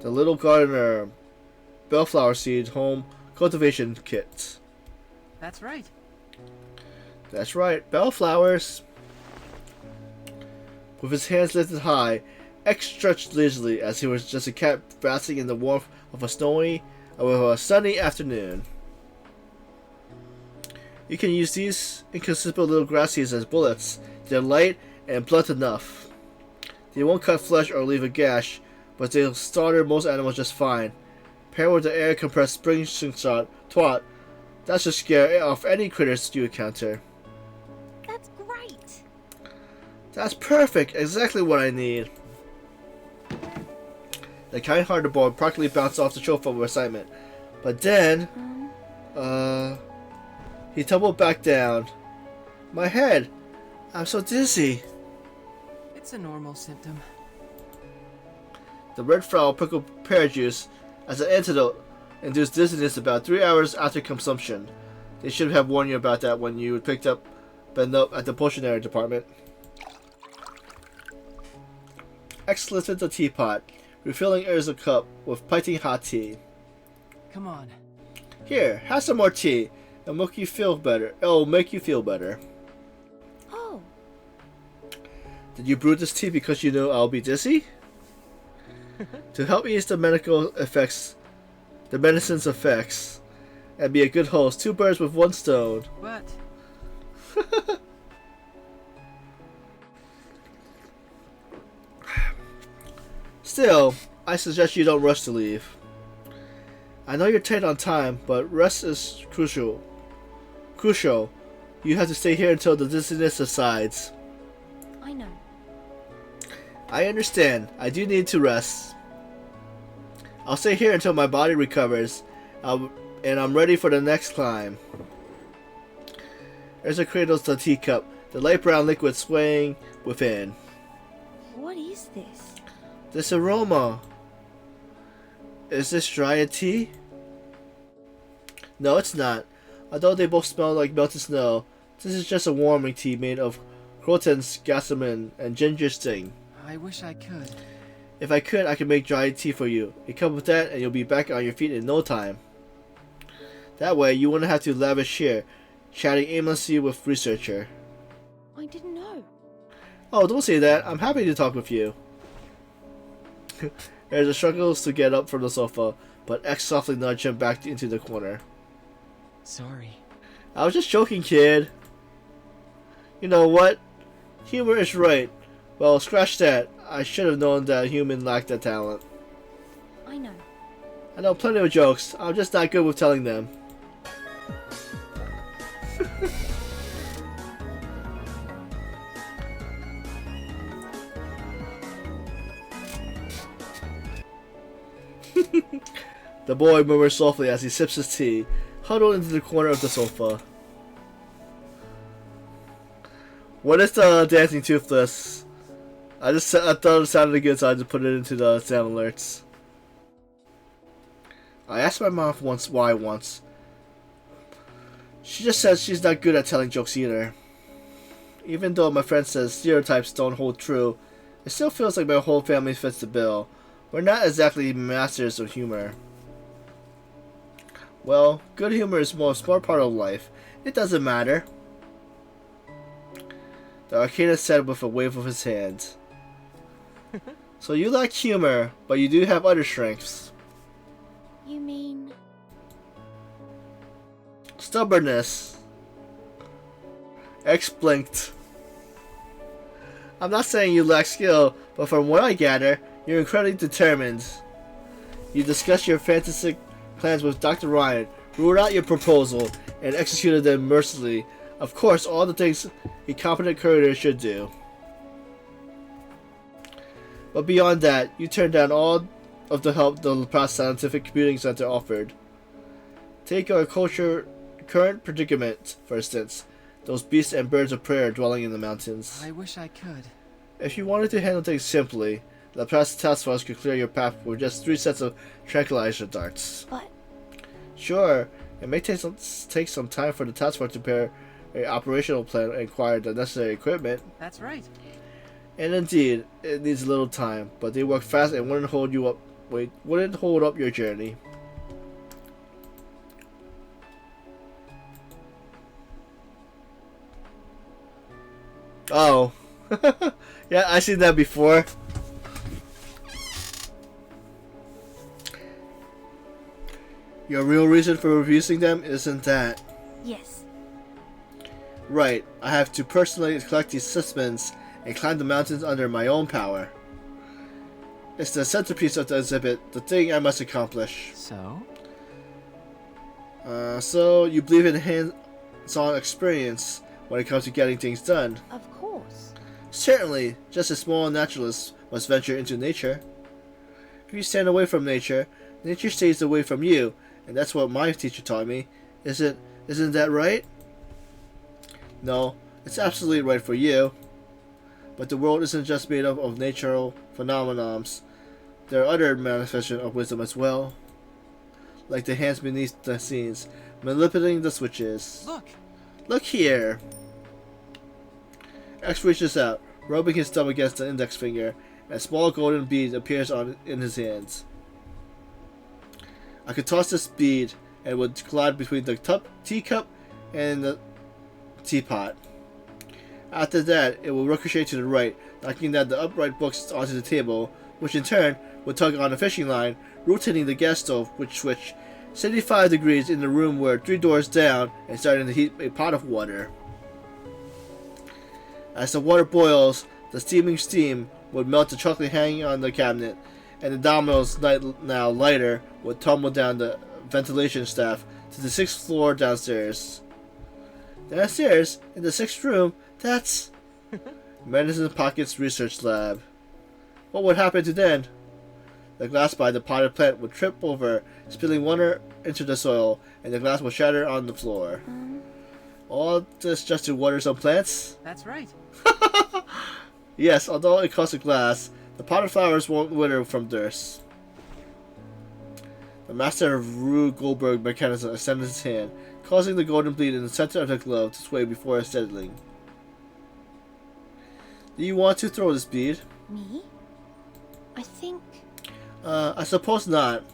The Little Gardener Bellflower Seed Home Cultivation Kit. That's right. That's right, bellflowers. With his hands lifted high, X stretched leisurely as he was just a cat basking in the warmth of a sunny afternoon. You can use these inconsiderable little grass seeds as bullets. They're light and blunt enough. They won't cut flesh or leave a gash, but they'll startle most animals just fine. Paired with the air compressed spring shot twat, that should scare off any critters you encounter. That's great. That's perfect, exactly what I need. The kind-hearted boy practically bounced off the sofa with excitement, but then, he tumbled back down. My head, I'm so dizzy. It's a normal symptom. The red flower pickled pear juice as an antidote induced dizziness about 3 hours after consumption. They should have warned you about that when you picked up the note at the potionary department. X lifted the teapot, refilling Ezra's cup with piping hot tea. Come on. Here, have some more tea. It'll make you feel better. It'll make you feel better. Oh, Did you brew this tea because you know I'll be dizzy? To help ease the medicine's effects, and be a good host, 2 birds with 1 stone. But Still, I suggest you don't rush to leave. I know you're tight on time, but rest is crucial. Crucial. You have to stay here until the dizziness subsides. I know. I understand. I do need to rest. I'll stay here until my body recovers, and I'm ready for the next climb. Ezra cradles the teacup, the light brown liquid swaying within. What is this? This aroma. Is this dryad tea? No, it's not. Although they both smell like melted snow, this is just a warming tea made of crotons, gossamer, and ginger sting. I wish I could. If I could, I could make dry tea for you. You come with that, and you'll be back on your feet in no time. That way, you wouldn't have to lavish here, chatting aimlessly with researcher. I didn't know. Oh, don't say that. I'm happy to talk with you. Ezra struggles to get up from the sofa, but X softly nudged him back into the corner. Sorry. I was just joking, kid. You know what? Humor is right. Well, scratch that. I should have known that human lacked that talent. I know. I know plenty of jokes. I'm just not good with telling them. The boy murmurs softly as he sips his tea, huddled into the corner of the sofa. What is the dancing toothless? I thought it sounded good, so I just put it into the sound alerts. I asked my mom why once. She just says she's not good at telling jokes either. Even though my friend says stereotypes don't hold true, it still feels like my whole family fits the bill. We're not exactly masters of humor. Well, good humor is the most smart part of life. It doesn't matter. The Arcanist said with a wave of his hand. So you lack humor, but you do have other strengths. You mean? Stubbornness. X blinked. I'm not saying you lack skill, but from what I gather, you're incredibly determined. You discussed your fantastic plans with Dr. Ryan, ruled out your proposal, and executed them mercilessly. Of course, all the things a competent courier should do. But beyond that, you turned down all of the help the Laplace Scientific Computing Center offered. Take our current predicament, for instance. Those beasts and birds of prey dwelling in the mountains. I wish I could. If you wanted to handle things simply, the Laplace Task Force could clear your path with just 3 sets of tranquilizer darts. But Sure, it may take some time for the task force to prepare an operational plan and acquire the necessary equipment. That's right. And indeed, it needs a little time, but they work fast and wouldn't hold up your journey. Oh. Yeah, I've seen that before. Your real reason for refusing them isn't that. yes, Right, I have to personally collect these specimens and climb the mountains under my own power. It's the centerpiece of the exhibit, the thing I must accomplish. So? So you believe in hands-on experience when it comes to getting things done? of course. Certainly, just as small naturalists must venture into nature. If you stand away from nature, nature stays away from you, and that's what my teacher taught me. Isn't that right? No, it's absolutely right for you. But the world isn't just made up of natural phenomenons. There are other manifestations of wisdom as well. Like the hands beneath the scenes, manipulating the switches. Look! Look here! X reaches out, rubbing his thumb against the index finger, and a small golden bead appears in his hands. I could toss this bead, and it would glide between the teacup and the teapot. After that, it will ricochet to the right, knocking down the upright books onto the table, which in turn would tug on a fishing line, rotating the gas stove, which switched 75 degrees in the room where 3 doors down and starting to heat a pot of water. As the water boils, the steaming steam would melt the chocolate hanging on the cabinet, and the dominoes, now lighter, would tumble down the ventilation shaft to the 6th floor downstairs. Downstairs, in the 6th room, that's Medicine Pocket's research lab. What would happen to then? The glass by the potted plant would trip over, spilling water into the soil, and the glass would shatter on the floor. All this just to water some plants? That's right. Yes, although it costs a glass, the potted flowers won't wither from thirst. The master of Rube Goldberg mechanism extended his hand, causing the golden bleed in the center of the glove to sway before settling. Do you want to throw this bead? Me? I think. I suppose not.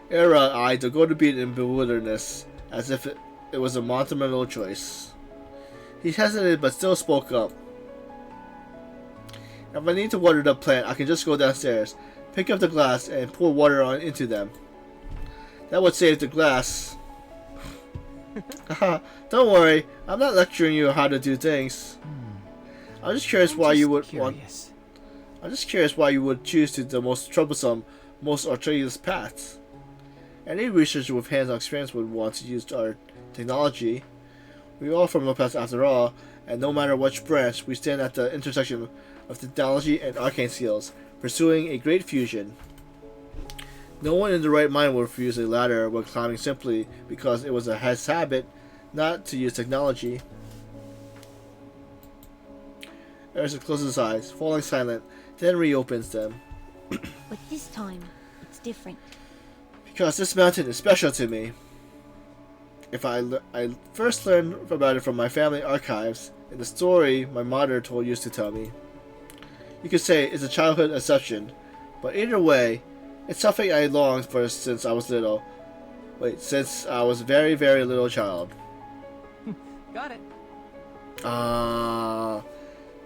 Ezra eyed the golden bead in bewilderness, as if it was a monumental choice. He hesitated but still spoke up. If I need to water the plant, I can just go downstairs, pick up the glass, and pour water into them. That would save the glass. Don't worry, I'm not lecturing you how to do things. I'm just curious why you would curious. I'm just curious why you would choose the most troublesome, most arduous path. Any researcher with hands-on experience would want to use our technology. We're all from the past after all, and no matter which branch, we stand at the intersection of technology and arcane skills, pursuing a great fusion. No one in the right mind would refuse a ladder when climbing simply because it was his habit not to use technology. Ezra closes his eyes, falling silent, then reopens them. But this time, it's different. Because this mountain is special to me. If I first learned about it from my family archives, in the story my mother used to tell me. You could say it's a childhood exception, but either way, It's something I longed for since I was little. Wait, since I was a very, very little child. Got it.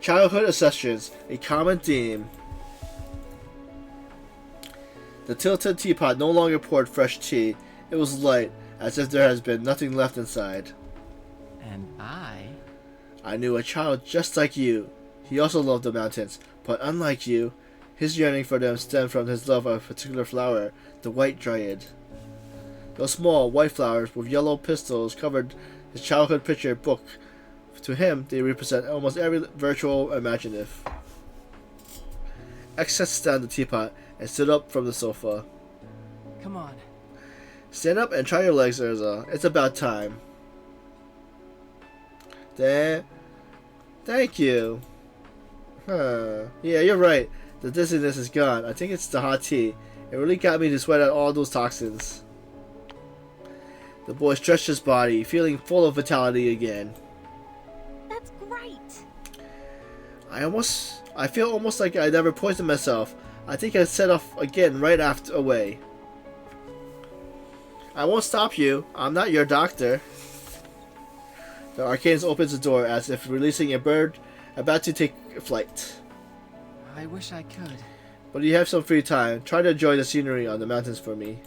Childhood obsessions, a common theme. The tilted teapot no longer poured fresh tea. It was light, as if there has been nothing left inside. And I knew a child just like you. He also loved the mountains, but unlike you, his yearning for them stemmed from his love of a particular flower, the white dryad. Those small, white flowers with yellow pistils covered his childhood picture book. To him, they represent almost every virtual imaginative. X sets down the teapot and stood up from the sofa. come on. Stand up and try your legs, Ezra. It's about time. Thank you. Huh. Yeah, you're right. The dizziness is gone. I think it's the hot tea. It really got me to sweat out all those toxins. The boy stretched his body, feeling full of vitality again. That's great. I feel almost like I never poisoned myself. I think I set off again right after away. I won't stop you. I'm not your doctor. The arcanist opens the door as if releasing a bird about to take flight. I wish I could. But you have some free time. Try to enjoy the scenery on the mountains for me.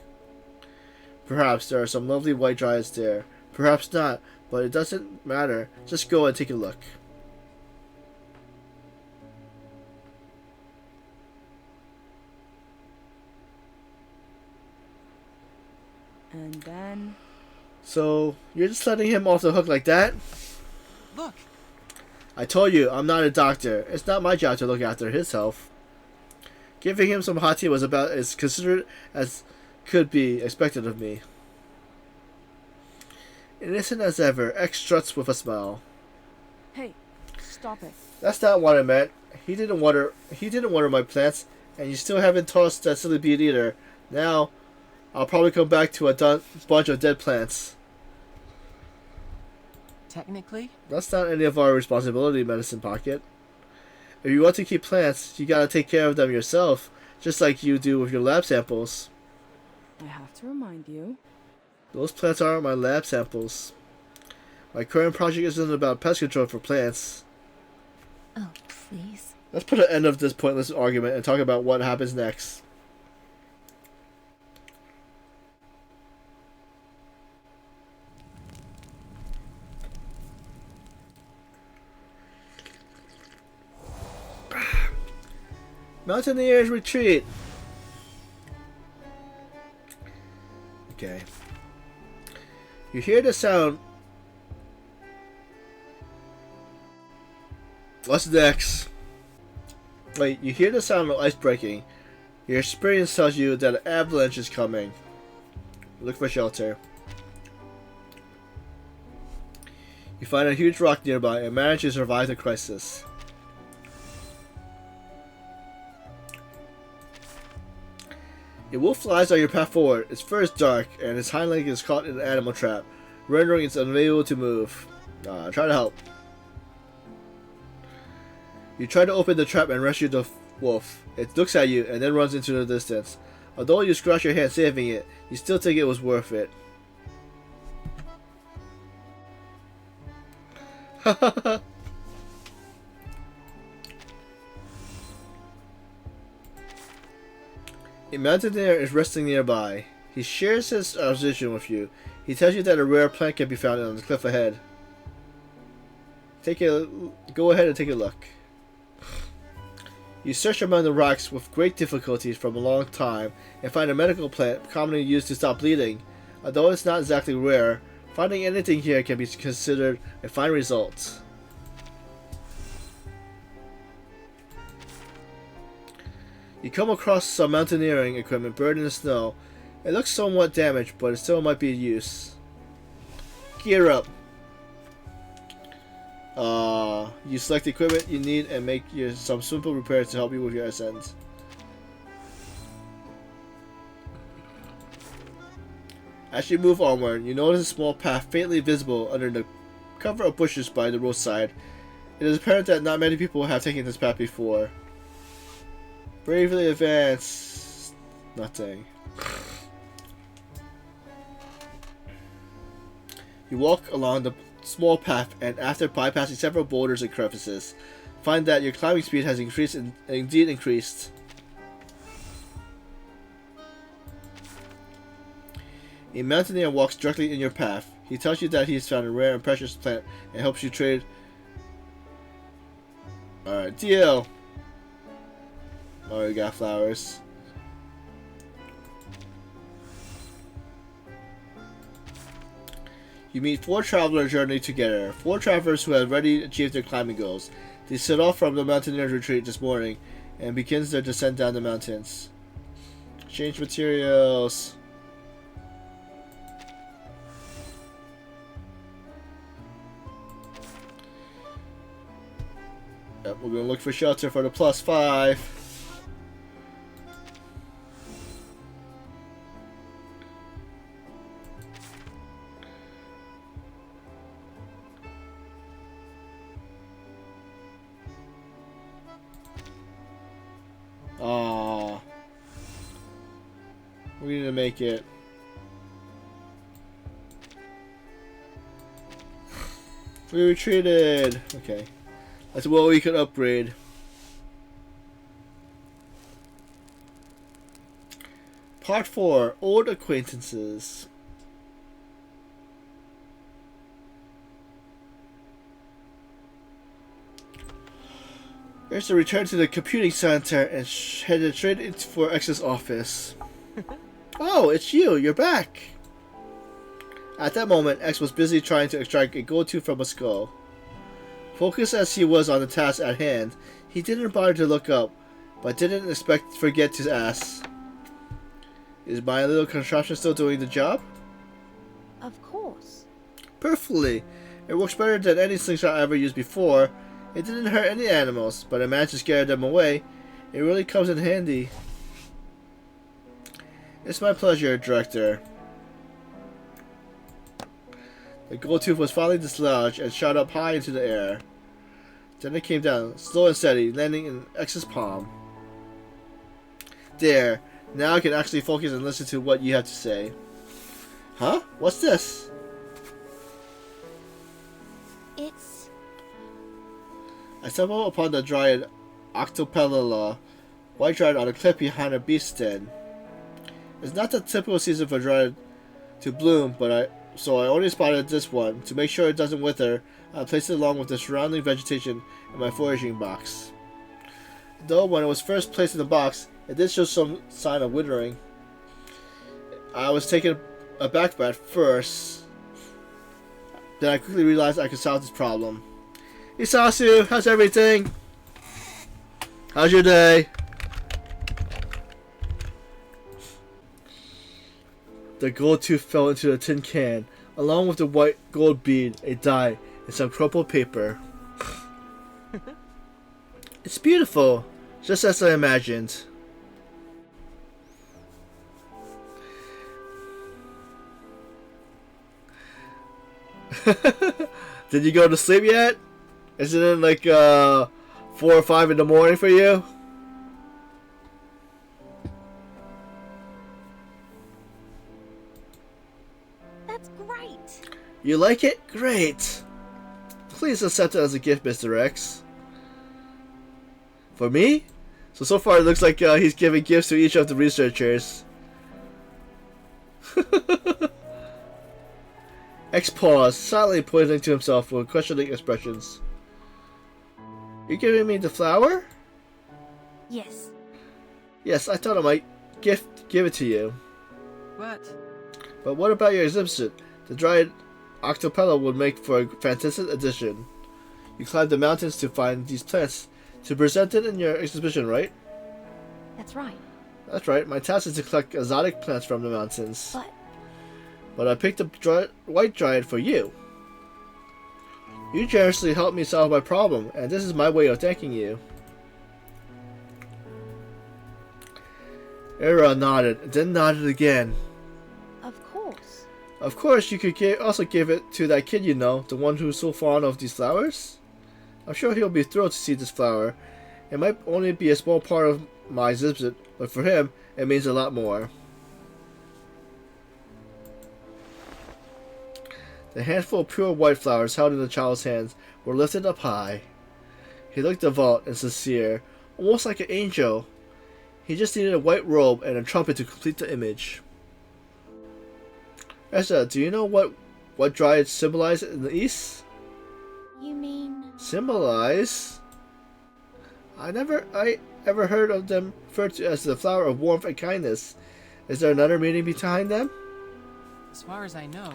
Perhaps there are some lovely white dryads there. Perhaps not, but it doesn't matter. Just go and take a look. And then... So, you're just letting him off the hook like that? Look, I told you, I'm not a doctor. It's not my job to look after his health. Giving him some hot tea was about as considerate as could be expected of me. Innocent as ever, X struts with a smile. Hey, stop it. That's not what I meant. He didn't water my plants, and you still haven't tossed that silly bead either. Now, I'll probably come back to a bunch of dead plants. technically, That's not any of our responsibility, Medicine Pocket. If you want to keep plants, you gotta take care of them yourself, just like you do with your lab samples. I have to remind you. Those plants aren't my lab samples. My current project isn't about pest control for plants. Oh, please. Let's put an end of this pointless argument and talk about what happens next. Mountaineers retreat! Okay. You hear the sound. What's next? Wait, you hear the sound of ice breaking. Your experience tells you that an avalanche is coming. Look for shelter. You find a huge rock nearby and manage to survive the crisis. A wolf flies on your path forward. Its fur is dark, and its hind leg is caught in an animal trap, rendering it unable to move. Try to help. You try to open the trap and rescue the wolf. It looks at you and then runs into the distance. Although you scratch your hand saving it, you still think it was worth it. A mountaineer is resting nearby. He shares his observation with you. He tells you that a rare plant can be found on the cliff ahead. Go ahead and take a look. You search among the rocks with great difficulty for a long time and find a medical plant commonly used to stop bleeding. Although it's not exactly rare, finding anything here can be considered a fine result. You come across some mountaineering equipment buried in the snow. It looks somewhat damaged, but it still might be of use. Gear up. You select the equipment you need and make some simple repairs to help you with your ascent. As you move onward, you notice a small path faintly visible under the cover of bushes by the roadside. It is apparent that not many people have taken this path before. Bravely advance. Nothing. You walk along the small path, and after bypassing several boulders and crevices, find that your climbing speed has increased and indeed increased. A mountaineer walks directly in your path. He tells you that he has found a rare and precious plant and helps you trade. Alright, deal! Oh, you got flowers. You meet 4 travelers journeying together. 4 travelers who have already achieved their climbing goals. They set off from the mountaineer's retreat this morning and begins their descent down the mountains. Exchange materials. Yep, we're gonna look for shelter for the +5. Aww. We need to make it. We retreated. Okay. That's what we could upgrade. Part 4. Old Acquaintances. Ezra returned to the computing center and headed straight into for X's office. Oh, it's you! You're back! At that moment, X was busy trying to extract a gold tooth from a skull. Focused as he was on the task at hand, he didn't bother to look up, but didn't forget to ask, "Is my little contraption still doing the job?" Of course. Perfectly! It works better than any slingshot I ever used before. It didn't hurt any animals, but I managed to scare them away. It really comes in handy. It's my pleasure, Director. The gold tooth was finally dislodged and shot up high into the air. Then it came down, slow and steady, landing in X's palm. There. Now I can actually focus and listen to what you have to say. Huh? What's this? It's... I stumbled upon the dryad Octopelula, white dryad on a cliff behind a beast den. It's not the typical season for dryad to bloom, so I only spotted this one. To make sure it doesn't wither, I placed it along with the surrounding vegetation in my foraging box. Though when it was first placed in the box, it did show some sign of withering. I was taken aback by it first. Then I quickly realized I could solve this problem. Isasu, how's everything? How's your day? The gold tooth fell into the tin can, along with the white gold bead, a die, and some crumpled paper. It's beautiful, just as I imagined. Did you go to sleep yet? Isn't it like 4 or 5 in the morning for you? That's great! You like it? Great! Please accept it as a gift, Mr. X. For me? So far it looks like he's giving gifts to each of the researchers. X paused, silently pointing to himself with questioning expressions. You're giving me the flower? Yes. Yes, I thought I might give it to you. But what about your exhibit? The dried octopello would make for a fantastic addition. You climbed the mountains to find these plants to present it in your exhibition, right? That's right. That's right. My task is to collect exotic plants from the mountains. But I picked the white dryad for you. You generously helped me solve my problem, and this is my way of thanking you. Ezra nodded, then nodded again. of course. Of course, you could also give it to that kid you know, the one who's so fond of these flowers. I'm sure he'll be thrilled to see this flower. It might only be a small part of my exhibit, but for him, it means a lot more. The handful of pure white flowers held in the child's hands were lifted up high. He looked devout and sincere, almost like an angel. He just needed a white robe and a trumpet to complete the image. Ezra, do you know what dryads symbolize in the East? You mean... Symbolize? I ever heard of them referred to as the flower of warmth and kindness. Is there another meaning behind them? As far as I know.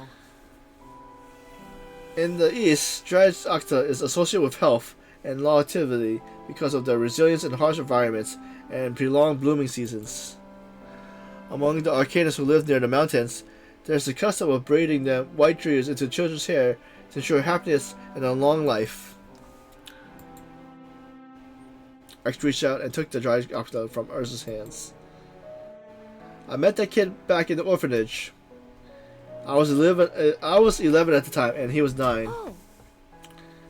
In the East, Dryad's octa is associated with health and longevity because of their resilience in harsh environments and prolonged blooming seasons. Among the Arcanists who live near the mountains, there is the custom of braiding the white dreams into children's hair to ensure happiness and a long life. X reached out and took the Dryad octa from Urza's hands. I met that kid back in the orphanage. I was 11 at the time, and he was 9. Oh,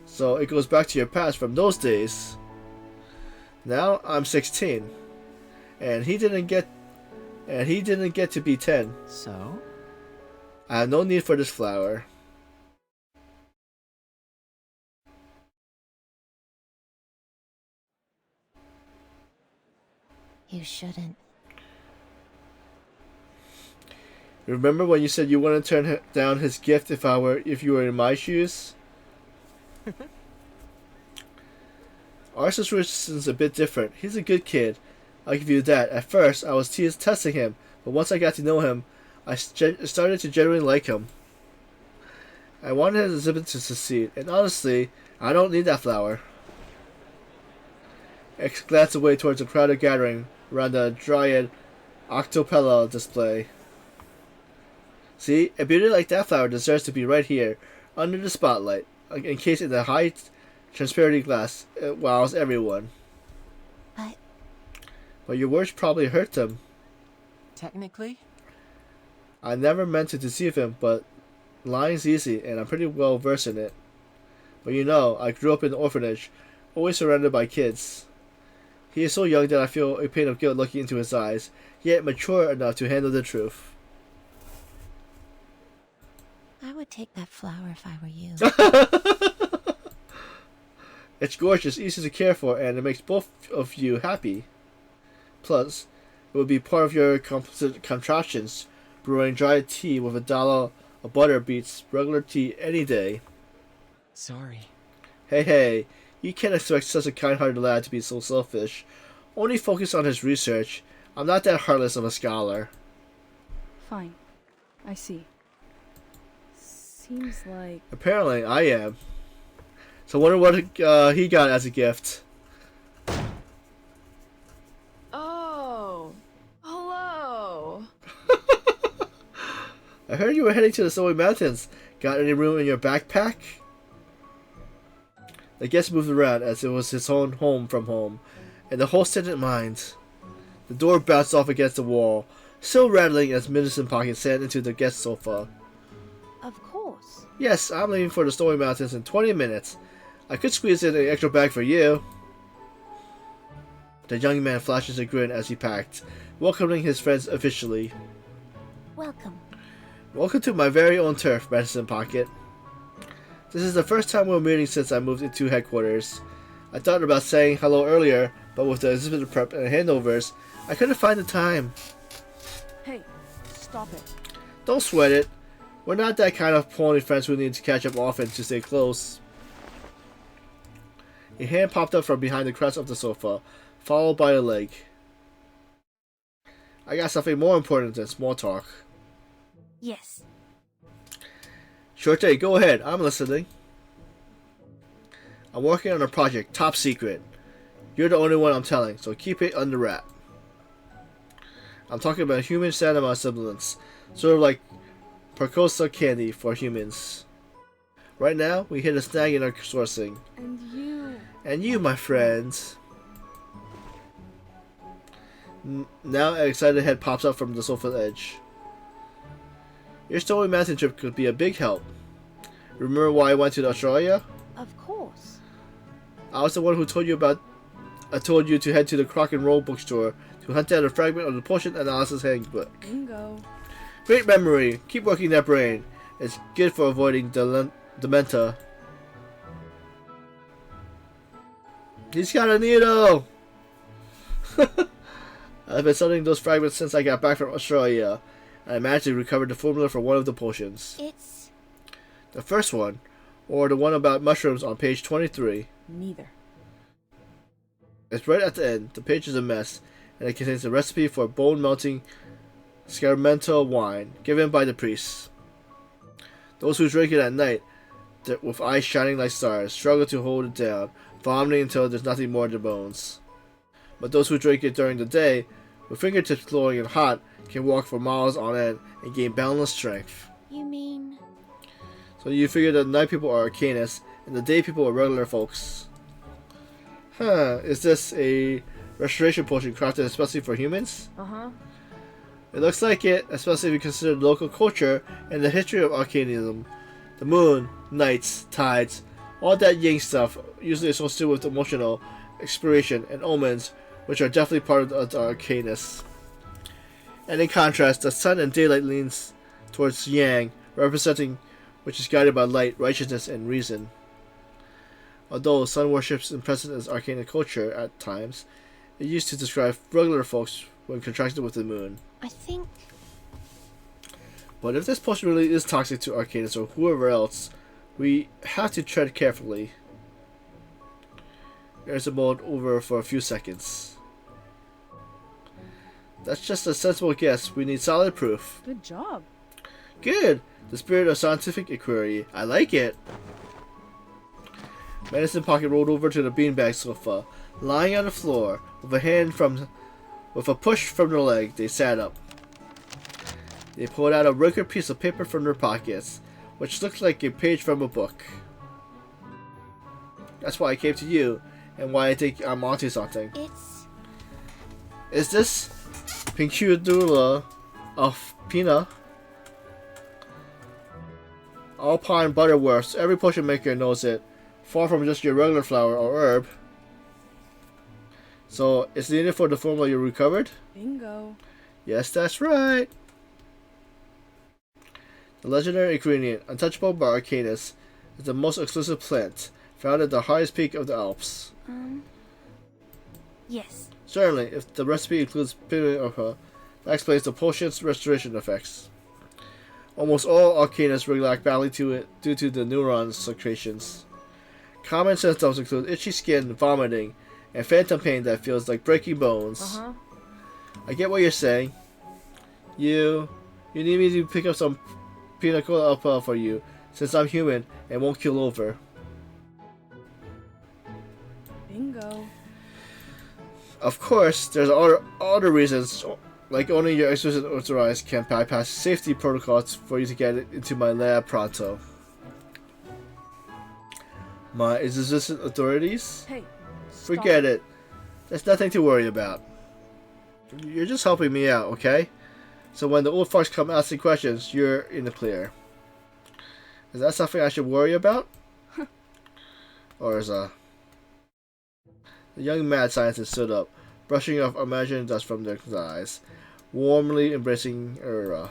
So it goes back to your past from those days. Now I'm 16, and he didn't get to be 10. So? I have no need for this flower. You shouldn't. Remember when you said you wouldn't turn down his gift if you were in my shoes? Our situation's a bit different. He's a good kid. I'll give you that. At first, I was testing him, but once I got to know him, I started to genuinely like him. I wanted his exhibit to succeed, and honestly, I don't need that flower. X glanced away towards the crowded gathering around the Dryad Octopella display. See, a beauty like that flower deserves to be right here, under the spotlight, encased in the high transparency glass. It wows everyone. But your words probably hurt them. Technically? I never meant to deceive him, but lying's easy, and I'm pretty well versed in it. But you know, I grew up in an orphanage, always surrounded by kids. He is so young that I feel a pain of guilt looking into his eyes, yet mature enough to handle the truth. I would take that flower if I were you. It's gorgeous, easy to care for, and it makes both of you happy. Plus, it would be part of your contractions. Brewing dry tea with $1 of butter beats regular tea any day. Sorry. Hey, you can't expect such a kind-hearted lad to be so selfish. Only focus on his research. I'm not that heartless of a scholar. Fine. I see. Seems like... Apparently, I am. So I wonder what he got as a gift. Oh! Hello! I heard you were heading to the Snowy Mountains. Got any room in your backpack? The guest moved around as it was his own home from home, and the host didn't mind. The door bounced off against the wall, still rattling as Medicine Pocket sat into the guest sofa. of course. Yes, I'm leaving for the Snowy Mountains in 20 minutes. I could squeeze in an extra bag for you. The young man flashes a grin as he packed, welcoming his friends officially. Welcome. Welcome to my very own turf, Medicine Pocket. This is the first time we're meeting since I moved into headquarters. I thought about saying hello earlier, but with the exhibit prep and handovers, I couldn't find the time. Hey, stop it. Don't sweat it. We're not that kind of pony friends who need to catch up often to stay close. A hand popped up from behind the crest of the sofa, followed by a leg. I got something more important than small talk. Yes. Sure thing, go ahead, I'm listening. I'm working on a project, top secret. You're the only one I'm telling, so keep it under wrap. I'm talking about human cinema semblance, sort of like Percosa candy for humans. Right now, we hit a snag in our sourcing. And you, my friends. Now an excited head pops up from the sofa edge. Your Snowy Mountain trip could be a big help. Remember why I went to Australia? Of course. I was the one who told you about I told you to head to the Crock and Roll bookstore to hunt down a fragment of the potion analysis handbook. Bingo. Great memory. Keep working that brain. It's good for avoiding Dementa. He's got a needle! I've been studying those fragments since I got back from Australia, and I managed to recover the formula for one of the potions. It's... The first one, or the one about mushrooms on page 23. Neither. It's right at the end. The page is a mess, and it contains a recipe for bone-melting scarmento wine, given by the priests. Those who drink it at night, with eyes shining like stars, struggle to hold it down, vomiting until there's nothing more than bones. But those who drink it during the day, with fingertips glowing and hot, can walk for miles on end and gain boundless strength. You mean... So you figure that night people are arcanists, and the day people are regular folks. Huh, is this a restoration potion crafted especially for humans? Uh-huh. It looks like it, especially if you consider the local culture and the history of arcanism. The moon, nights, tides, all that yang stuff, usually associated with emotional expiration and omens, which are definitely part of the arcanists. And in contrast, the sun and daylight leans towards yang, representing which is guided by light, righteousness, and reason. Although sun worships is present as arcane culture at times, it used to describe regular folks when contrasted with the moon. I think... But if this potion really is toxic to arcanists or whoever else, we have to tread carefully. There's a mold over for a few seconds. That's just a sensible guess. We need solid proof. Good job. Good! The spirit of scientific inquiry. I like it. Medicine Pocket rolled over to the beanbag sofa. Lying on the floor, with a push from their leg, they sat up. They pulled out a regular piece of paper from their pockets, which looked like a page from a book. That's why I came to you, and why I think I'm onto something. It's... Is this Pincudula of Pina? Alpine Butterworths. Every potion maker knows it. Far from just your regular flower or herb. So, it's needed for the formula you recovered? Bingo. Yes, that's right. The legendary ingredient, untouchable by Arcanus, is the most exclusive plant, found at the highest peak of the Alps. Yes. Certainly, if the recipe includes pigment of her, that explains the potion's restoration effects. Almost all Arcanus react badly to it due to the neuron secretions. Common symptoms include itchy skin, vomiting, and phantom pain that feels like breaking bones. Uh-huh. I get what you're saying. You need me to pick up some pina colada for you, since I'm human and won't kill over. Bingo. Of course, there's other reasons, like only your explicit authorized can bypass safety protocols for you to get it into my lab pronto. My existent authorities? Hey, stop. Forget it. There's nothing to worry about. You're just helping me out, okay? So when the old fucks come asking questions, you're in the clear. Is that something I should worry about? Or is The young mad scientist stood up, brushing off imaginary dust from their eyes, warmly embracing Ezra.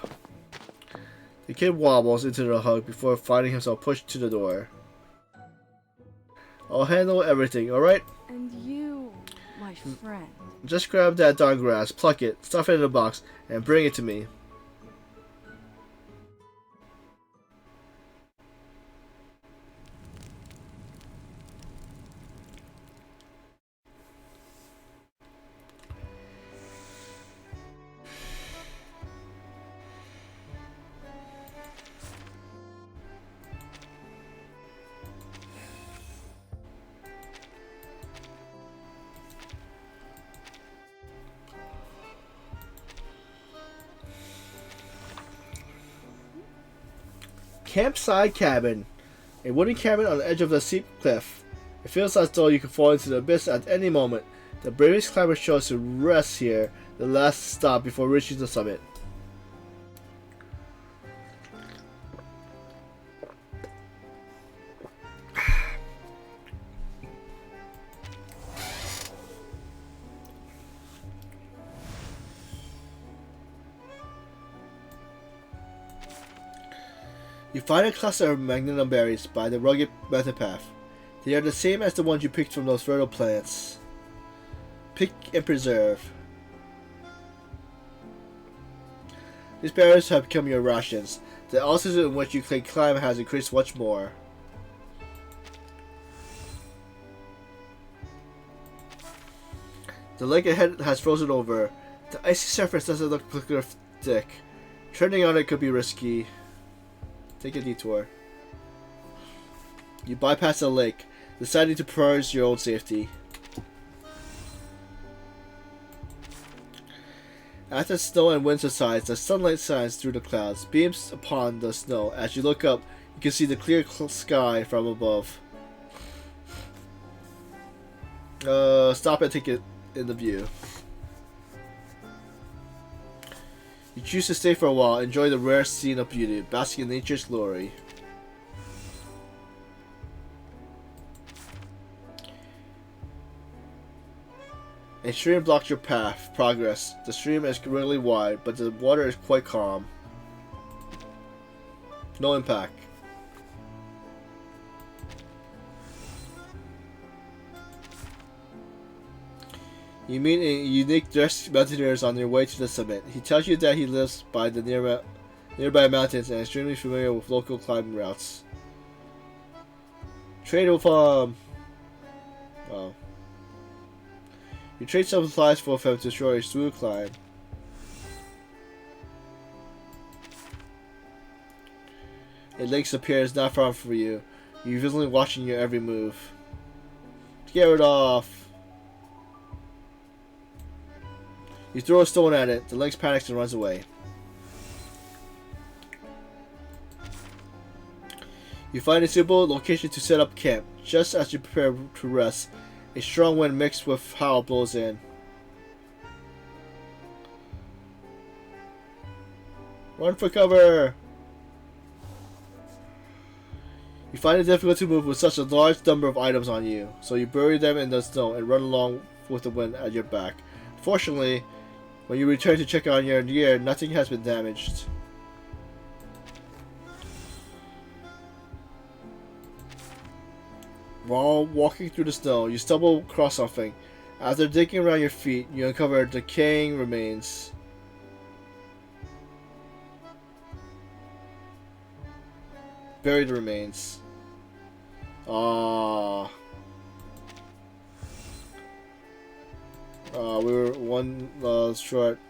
The kid wobbles into the hug before finding himself pushed to the door. I'll handle everything, alright? And you, my friend. Just grab that darn grass, pluck it, stuff it in a box, and bring it to me. Campsite cabin. A wooden cabin on the edge of the steep cliff. It feels as though you could fall into the abyss at any moment. The bravest climber chose to rest here, the last stop before reaching the summit. You find a cluster of magnetum berries by the rugged mountain path. They are the same as the ones you picked from those fertile plants. Pick and preserve. These berries have become your rations. The altitude in which you can climb has increased much more. The lake ahead has frozen over. The icy surface doesn't look particularly thick. Treading on it could be risky. Take a detour. You bypass the lake, deciding to prioritize your own safety. As the snow and wind subsides, the sunlight shines through the clouds, beams upon the snow. As you look up, you can see the clear sky from above. Stop and take it in the view. You choose to stay for a while, enjoy the rare scene of beauty, basking in nature's glory. A stream blocks your path. Progress. The stream is really wide, but the water is quite calm. No impact. You meet a unique dressed mountaineer on your way to the summit. He tells you that he lives by the nearby mountains and is extremely familiar with local climbing routes. Trade with oh. You trade some supplies for him to show a smooth climb. A lake appears not far from you. You're visibly watching your every move. Scare it off. You throw a stone at it. The lynx panics and runs away. You find a suitable location to set up camp. Just as you prepare to rest, a strong wind mixed with howl blows in. Run for cover! You find it difficult to move with such a large number of items on you, so you bury them in the snow and run along with the wind at your back. Fortunately, when you return to check on your gear, nothing has been damaged. While walking through the snow, you stumble across something. After digging around your feet, you uncover decaying remains. Buried remains. Ah. We were one short.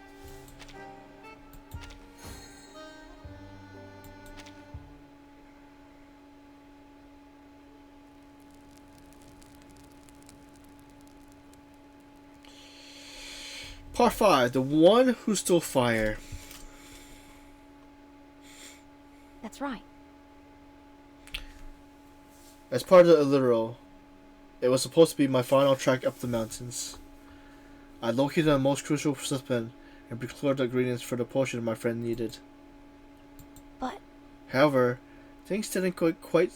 Part 5. The one who stole fire. That's right. As part of the literal, it was supposed to be my final trek up the mountains. I located the most crucial participant and procured the ingredients for the potion my friend needed. But However, things didn't go quite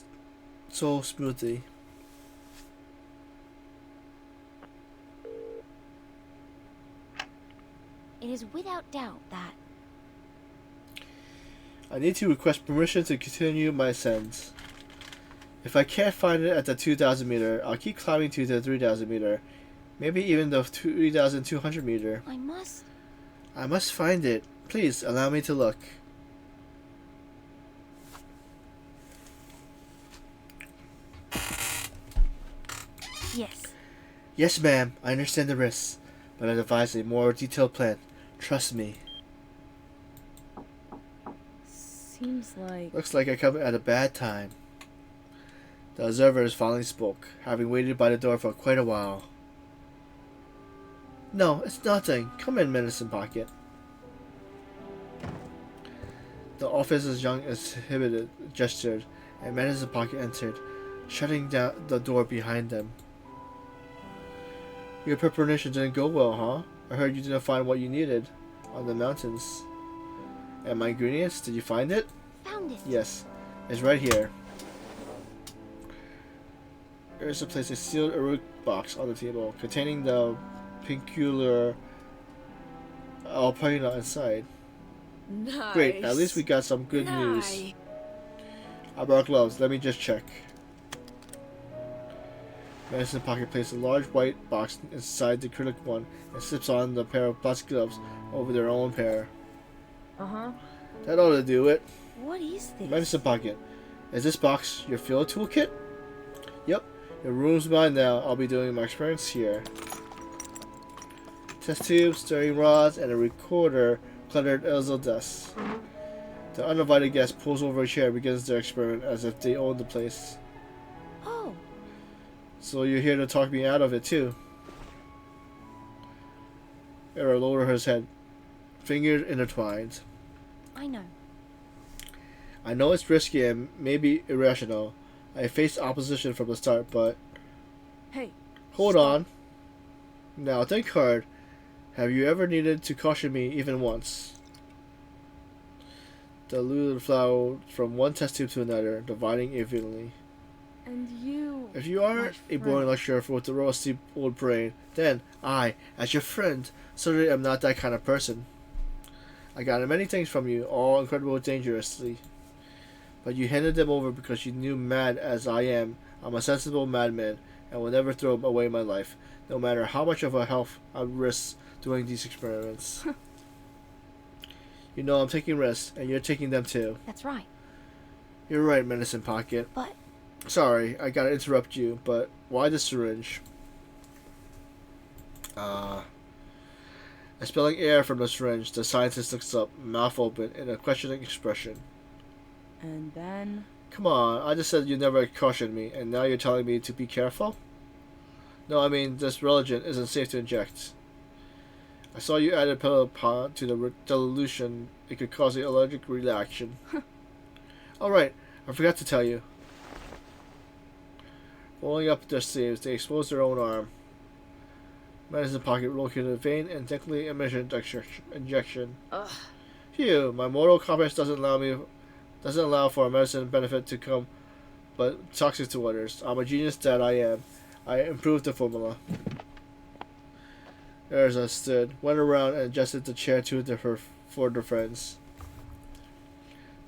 so smoothly. it is without doubt that I need to request permission to continue my ascent. If I can't find it at the 2,000 meter, I'll keep climbing to the 3,000 meter. Maybe even the 3,200 meter. I must find it. Please allow me to look. Yes. Yes, ma'am. I understand the risks, but I devised a more detailed plan. Trust me. Seems like Looks like I come at a bad time. The observers finally spoke, having waited by the door for quite a while. No, it's nothing. Come in, Medicine Pocket. The officer's young exhibited gestured, and Medicine Pocket entered, shutting down the door behind them. Your preparation didn't go well, huh? I heard you didn't find what you needed on the mountains. And my ingredients, did you find it? Found it. Yes, it's right here. Ezra placed a sealed Uruk box on the table, containing the peculiar alpina inside. nice. Great, at least we got some good news. I brought gloves. Let me just check. Medicine Pocket placed a large white box inside the acrylic one and slips on the pair of plastic gloves over their own pair. Uh-huh. That ought to do it. What is this? Medicine Pocket. Is this box your field toolkit? Yep. Your room's mine now. I'll be doing my experiments here. Test tubes, stirring rods, and a recorder cluttered Ezra's desk. The uninvited guest pulls over a chair and begins their experiment as if they own the place. Oh, So you're here to talk me out of it too. Era lowered his head, fingers intertwined. I know. I know it's risky and maybe irrational. I faced opposition from the start, but Hey. hold stop. on. Now think hard. Have you ever needed to caution me even once? The fluid flowed from one test tube to another, dividing evenly. And you... If you aren't my a boring friend. lecturer with a rusty old brain, then I, as your friend, certainly am not that kind of person. I got many things from you, all incredible dangerously. But you handed them over because you knew, mad as I am, I'm a sensible madman and will never throw away my life, no matter how much of a health I risk doing these experiments. You know I'm taking risks, and you're taking them too. that's right. You're right, Medicine Pocket. But Sorry, I gotta interrupt you, but why the syringe? Expelling air from the syringe, the scientist looks up, mouth open, in a questioning expression. And then... Come on, I just said you never cautioned me, and now you're telling me to be careful? No, I mean, this religion isn't safe to inject. I saw you added pelopon to the dilution. It could cause an allergic reaction. Alright, I forgot to tell you. Rolling up their sleeves, they expose their own arm. Medicine Pocket located a vein and technically emission injection. Ugh. Phew, my moral compass doesn't allow for a medicine benefit to come, but toxic to others. I'm a genius that I am. I improved the formula. Ezra stood, went around, and adjusted the chair for their friends.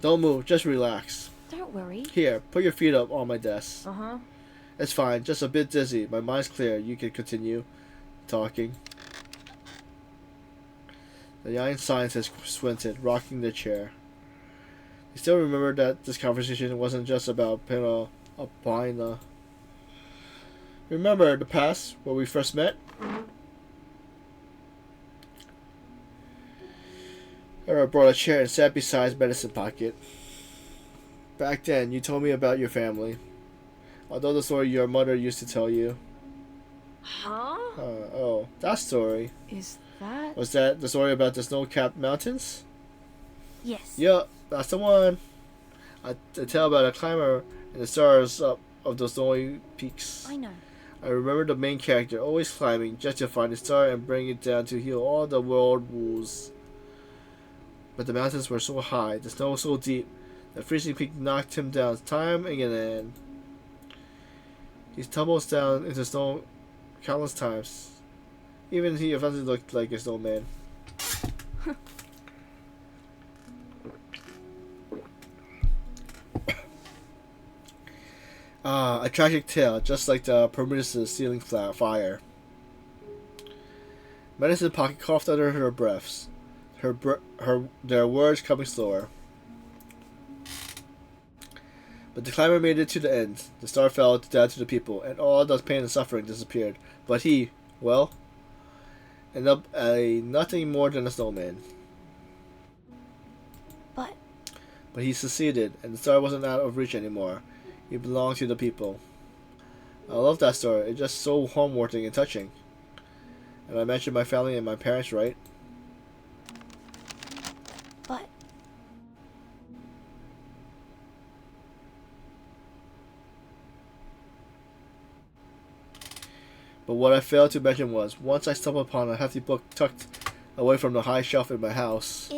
Don't move, just relax. don't worry. Here, put your feet up on my desk. Uh-huh. It's fine, just a bit dizzy. My mind's clear. You can continue talking. The young scientist squinted, rocking the chair. He still remembered that this conversation wasn't just about Pino Apina. Remember the past, where we first met? Era brought a chair and sat beside Medicine Pocket. Back then, you told me about your family. Although the story your mother used to tell you. Huh? Oh, that story. Is that... Was that the story about the snow-capped mountains? Yes. Yup, that's the one. I tell about a climber and the stars up of those snowy peaks. I know. I remember the main character always climbing just to find a star and bring it down to heal all the world wounds. But the mountains were so high, the snow so deep, the freezing peak knocked him down time and again. He tumbles down into snow countless times. Even he eventually looked like a snowman. A tragic tale, just like the Prometheus ceiling fire. Medicine Pocket coughed under her breaths, their words coming slower. But the climber made it to the end. The star fell down to the people, and all the pain and suffering disappeared. But he, well, ended up nothing more than a snowman. But But he succeeded, and the star wasn't out of reach anymore. He belonged to the people. I love that story. It's just so heartwarming and touching. And I mentioned my family and my parents, right? but But what I failed to mention was, once I stumbled upon a hefty book tucked away from the high shelf in my house.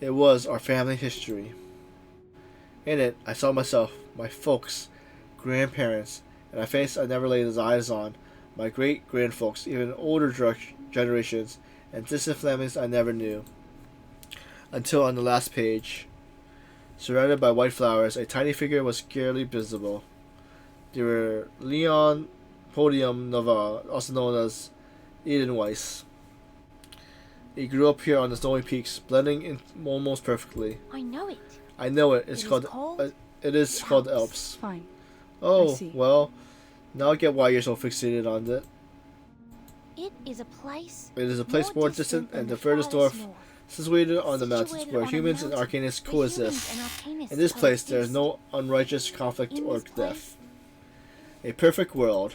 It was our family history. In it, I saw myself, my folks, grandparents, and a face I never laid eyes on, my great-grandfolks, even older generations, and distant families I never knew. Until on the last page, Surrounded by white flowers, a tiny figure was scarcely visible. They were Leon Podium Nova, also known as Edenweiss. He grew up here on the snowy peaks, blending in almost perfectly. I know it. I know it. It's It is called. called It is called Alps. Fine. Oh see. well, now I get why you're so fixated on it. It is a place. It is a place more distant and the furthest north, situated on the mountains where humans and Arcanists coexist. In this place, there is no unrighteous conflict or death. A perfect world.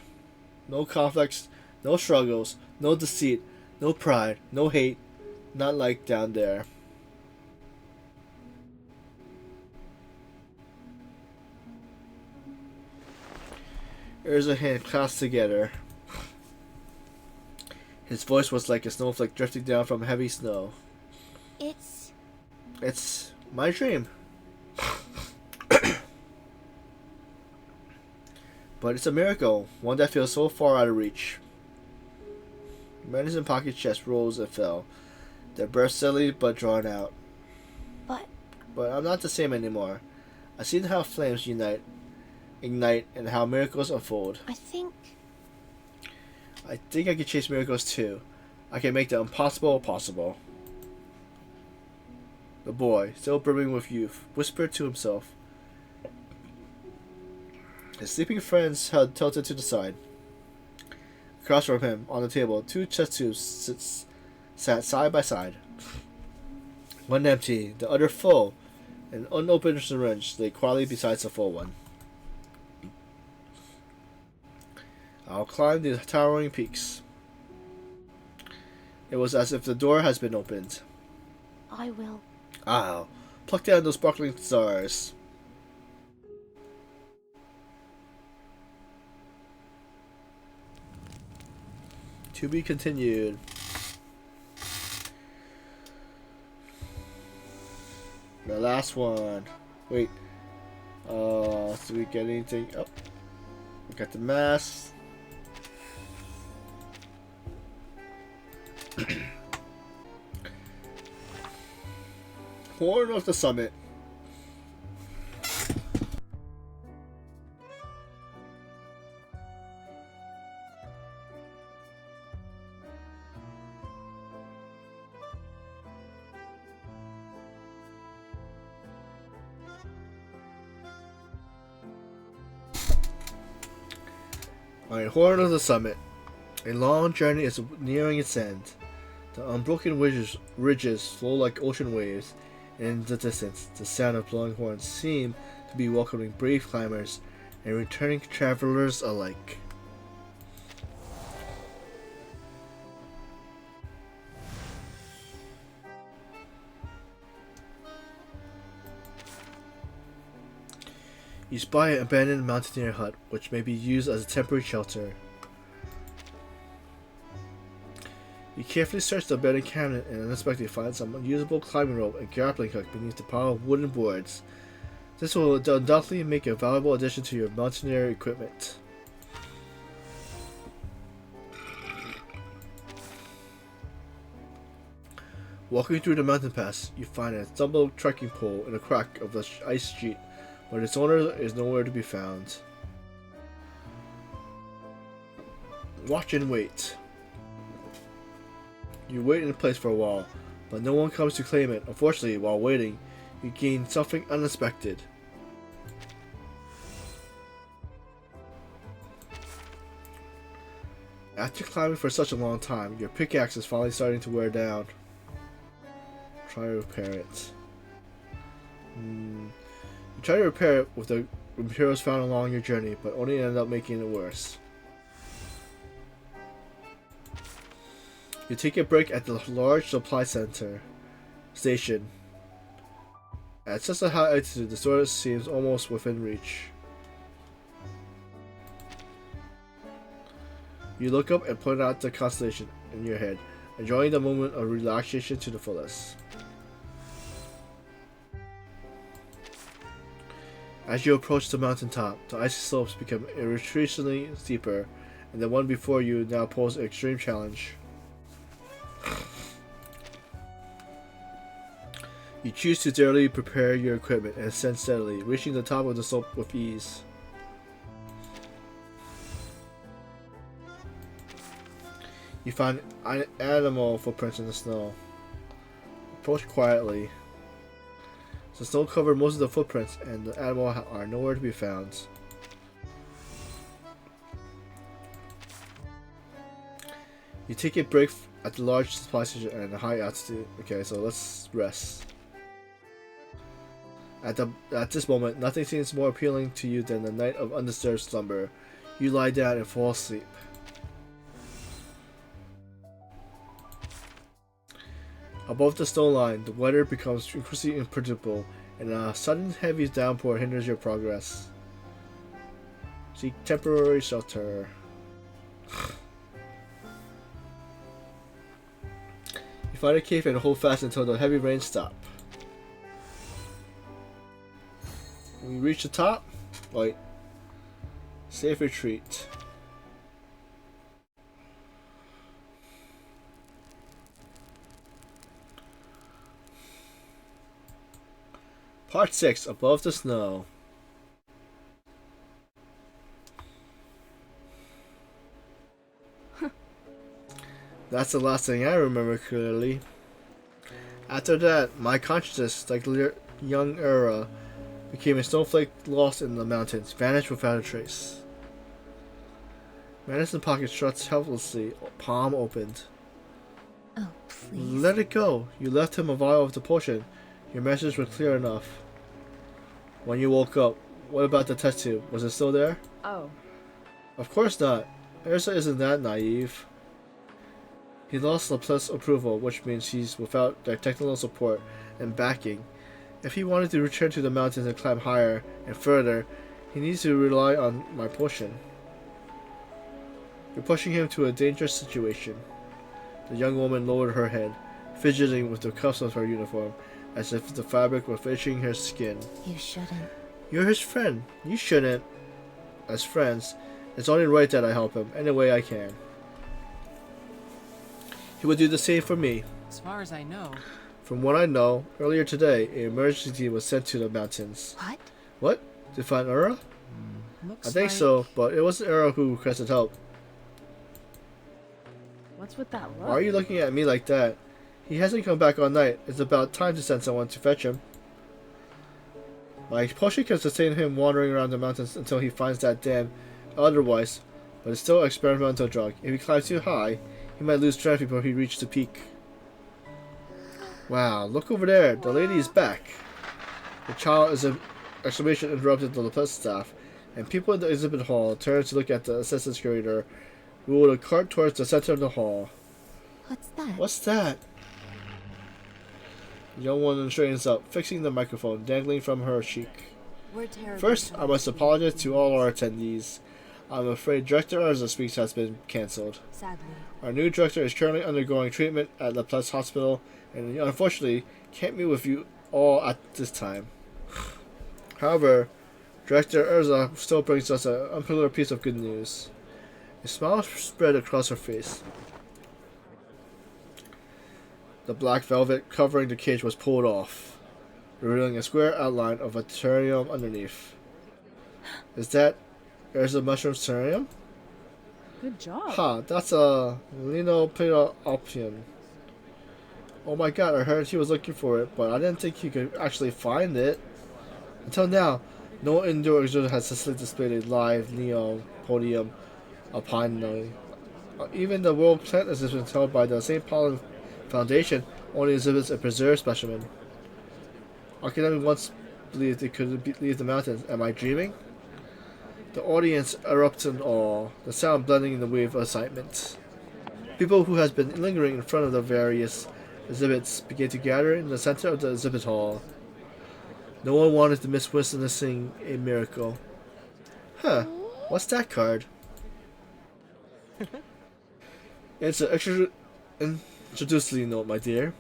No conflicts, no struggles, no deceit, no pride, no hate. Not like down there. Here's a hand clasped together. His voice was like a snowflake drifting down from heavy snow. It's my dream. But it's a miracle, one that feels so far out of reach. Medicine pocket chest rose and fell. Their breath steadily but drawn out. But I'm not the same anymore. I've seen how flames ignite, and how miracles unfold. I think I can chase miracles too. I can make the impossible possible. The boy, still brimming with youth, whispered to himself. His sleeping friends had tilted to the side. Across from him, on the table, two chest tubes sat side by side. One empty, the other full. An unopened syringe lay quietly beside the full one. I'll climb the towering peaks. It was as if the door has been opened. I will. I'll pluck down those sparkling stars. To be continued. The last one. Wait. Do we get anything? Oh. We got the mask. Horn of the Summit. Alright, Horn of the Summit. A long journey is nearing its end. The unbroken ridges flow like ocean waves, and in the distance, the sound of blowing horns seem to be welcoming brave climbers and returning travelers alike. You spy an abandoned mountaineer hut, which may be used as a temporary shelter. You carefully search the abandoned cabinet and unexpectedly find some unusable climbing rope and grappling hook beneath the pile of wooden boards. This will undoubtedly make a valuable addition to your mountaineer equipment. Walking through the mountain pass, you find a stumbled trekking pole in a crack of the ice sheet, but its owner is nowhere to be found. Watch and wait. You wait in place for a while, but no one comes to claim it. Unfortunately, while waiting, you gain something unexpected. After climbing for such a long time, your pickaxe is finally starting to wear down. Try to repair it. You try to repair it with the materials found along your journey, but only end up making it worse. You take a break at the large supply center station. At such a high altitude, the store seems almost within reach. You look up and point out the constellation in your head, enjoying the moment of relaxation to the fullest. As you approach the mountaintop, the icy slopes become increasingly steeper, and the one before you now poses an extreme challenge. You choose to thoroughly prepare your equipment and ascend steadily, reaching the top of the slope with ease. You find animal footprints in the snow. Approach quietly. The snow covered most of the footprints, and the animal are nowhere to be found. You take a break at the large supply station and a high altitude. Okay, so let's rest. At this moment, nothing seems more appealing to you than the night of undisturbed slumber. You lie down and fall asleep. Above the snow line, the weather becomes increasingly unpredictable, and a sudden heavy downpour hinders your progress. Seek temporary shelter. You find a cave and hold fast until the heavy rains stop. When you reach the top, wait. Safe retreat. Part 6, Above the Snow. That's the last thing I remember clearly. After that, my consciousness, like young Ezra, became a snowflake lost in the mountains, vanished without a trace. Madison Pocket struts helplessly, palm opened. Oh, please. Let it go. You left him a vial of the potion. Your message was clear enough. When you woke up, what about the test tube? Was it still there? Oh. Of course not. Ezra isn't that naive. He lost Laplace approval, which means he's without their technical support and backing. If he wanted to return to the mountains and climb higher and further, he needs to rely on my potion. You're pushing him to a dangerous situation. The young woman lowered her head, fidgeting with the cuffs of her uniform, as if the fabric were itching her skin. You shouldn't. You're his friend. You shouldn't. As friends, it's only right that I help him any way I can. He would do the same for me. As far as I know, From what I know, earlier today, an emergency team was sent to the mountains. What? What? To find Ezra? looks I think like so, but it wasn't Ezra who requested help. What's with that look? Why are you looking at me like that? He hasn't come back all night. It's about time to send someone to fetch him. My potion can sustain him wandering around the mountains until he finds that dam otherwise, but it's still an experimental drug. If he climbs too high, he might lose strength before he reaches the peak. Wow, look over there. The lady is back. The child is an exclamation interrupted the Laplace staff, and people in the exhibit hall turned to look at the assistant curator, who rolled a cart towards the center of the hall. What's that? What's that? The young woman straightens up, fixing the microphone dangling from her cheek. We're terribly First, I sorry. must apologize to all our attendees. I'm afraid Director Ezra's speech has been cancelled. Sadly. Our new director is currently undergoing treatment at Laplace Hospital, and unfortunately can't meet with you all at this time. However, Director Ezra still brings us an unpopular piece of good news. A smile spread across her face. The black velvet covering the cage was pulled off, revealing a square outline of a terrarium underneath. Is that Ezra Mushroom's terrarium? Good job. Ha, that's a Linopleoption. Oh my god, I heard he was looking for it, but I didn't think he could actually find it. Until now, no indoor exhibit has successfully displayed a live neon podium alpinely. Even the World Plant Exhibition held by the St. Paul Foundation only exhibits a preserved specimen. Academics once believed it could leave the mountains. Am I dreaming? The audience erupts in awe, the sound blending in the wave of excitement. People who had been lingering in front of the various exhibits began to gather in the center of the exhibit hall. No one wanted to miss witnessing a miracle. Huh, what's that card? It's an extra introductory note, my dear.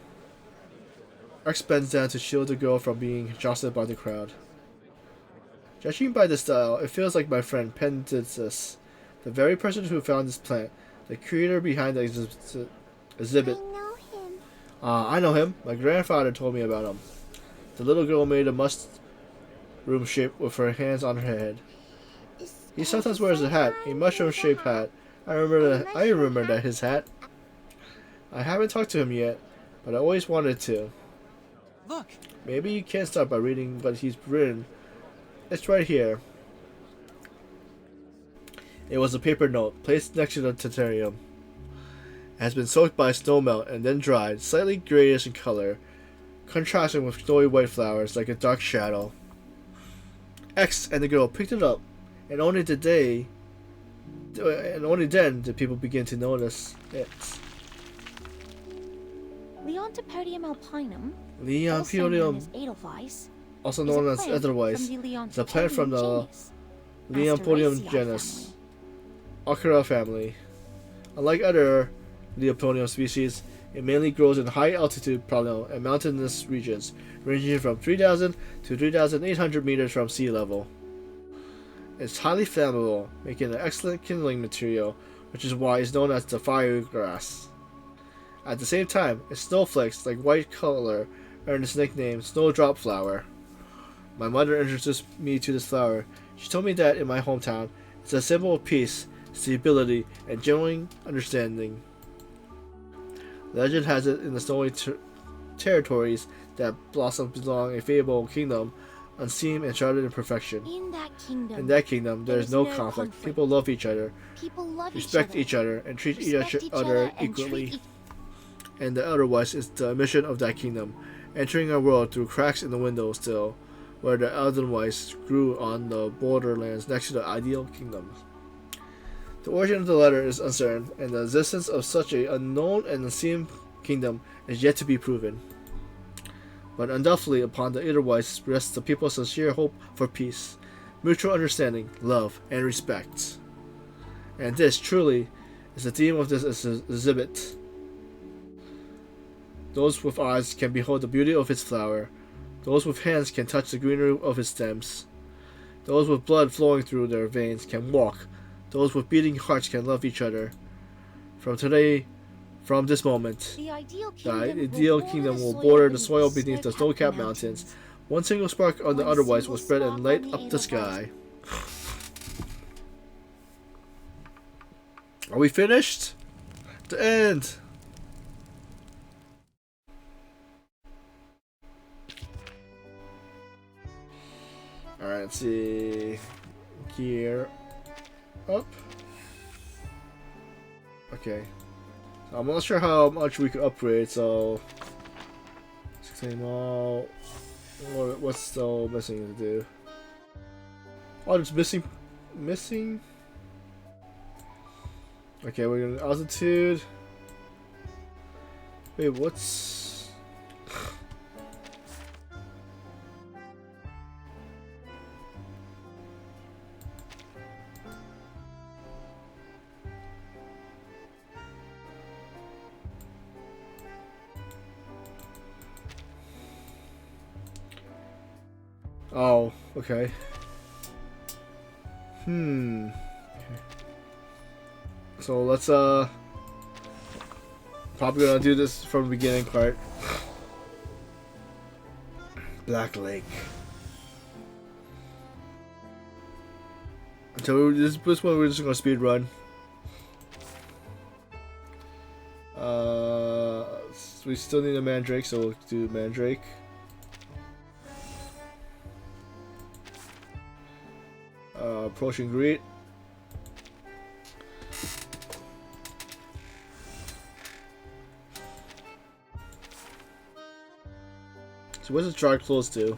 X bends down to shield the girl from being jostled by the crowd. Judging by the style, it feels like my friend penned this. The very person who found this plant, the creator behind the exhibit. I know him. I know him. My grandfather told me about him. The little girl made a mushroom shape with her hands on her head. He sometimes wears a hat, a mushroom-shaped hat. I remember that his hat. I haven't talked to him yet, but I always wanted to. Look! Maybe you can't start by reading what he's written. It's right here. It was a paper note, placed next to the terrarium. It has been soaked by snowmelt and then dried, slightly grayish in color, contrasting with snowy white flowers like a dark shadow. X and the girl picked it up, and only then did people begin to notice it. Leontopodium alpinum, Leontopodium, known as Edelweiss, also is known a as plant Otherwise, from the is a plant from the Leontopodium Leontopodium genus, Akira family. Unlike other Leontopodium species, it mainly grows in high altitude plateau and mountainous regions, ranging from 3,000 to 3,800 meters from sea level. It's highly flammable, making an excellent kindling material, which is why it's known as the fire grass. At the same time, its snowflakes, like white color, earned its nickname Snowdrop Flower. My mother introduced me to this flower. She told me that in my hometown, it's a symbol of peace, stability, and genuine understanding. Legend has it in the snowy territories that blossoms belong a fable kingdom, unseen and shrouded in perfection. In that kingdom, there is no conflict. People love each other, People love respect each other, and treat each other equally. And the otherwise is the mission of that kingdom, entering our world through cracks in the window still, where the Edelweiss grew on the borderlands next to the ideal kingdom. The origin of the letter is uncertain, and the existence of such an unknown and unseen kingdom is yet to be proven. But undoubtedly upon the Edelweiss rests the people's sincere hope for peace, mutual understanding, love, and respect. And this, truly, is the theme of this exhibit. Those with eyes can behold the beauty of its flower. Those with hands can touch the greenery of its stems. Those with blood flowing through their veins can walk. Those with beating hearts can love each other. From this moment, the ideal kingdom will border the soil beneath the snow-capped mountains. One single spark on the otherwise will spread and light up the sky. Are we finished? The end! Alright, let's see. Gear up. Okay. So I'm not sure how much we could upgrade, so 16 more. What's still missing to do? Oh, it's missing. Okay, we're going to altitude. Wait, what's oh, okay. Okay. So let's probably gonna do this from the beginning part. Black Lake. So this one we're just gonna speed run. We still need a Mandrake, so we'll do Mandrake. Approach and greet. So what does dry clothes do?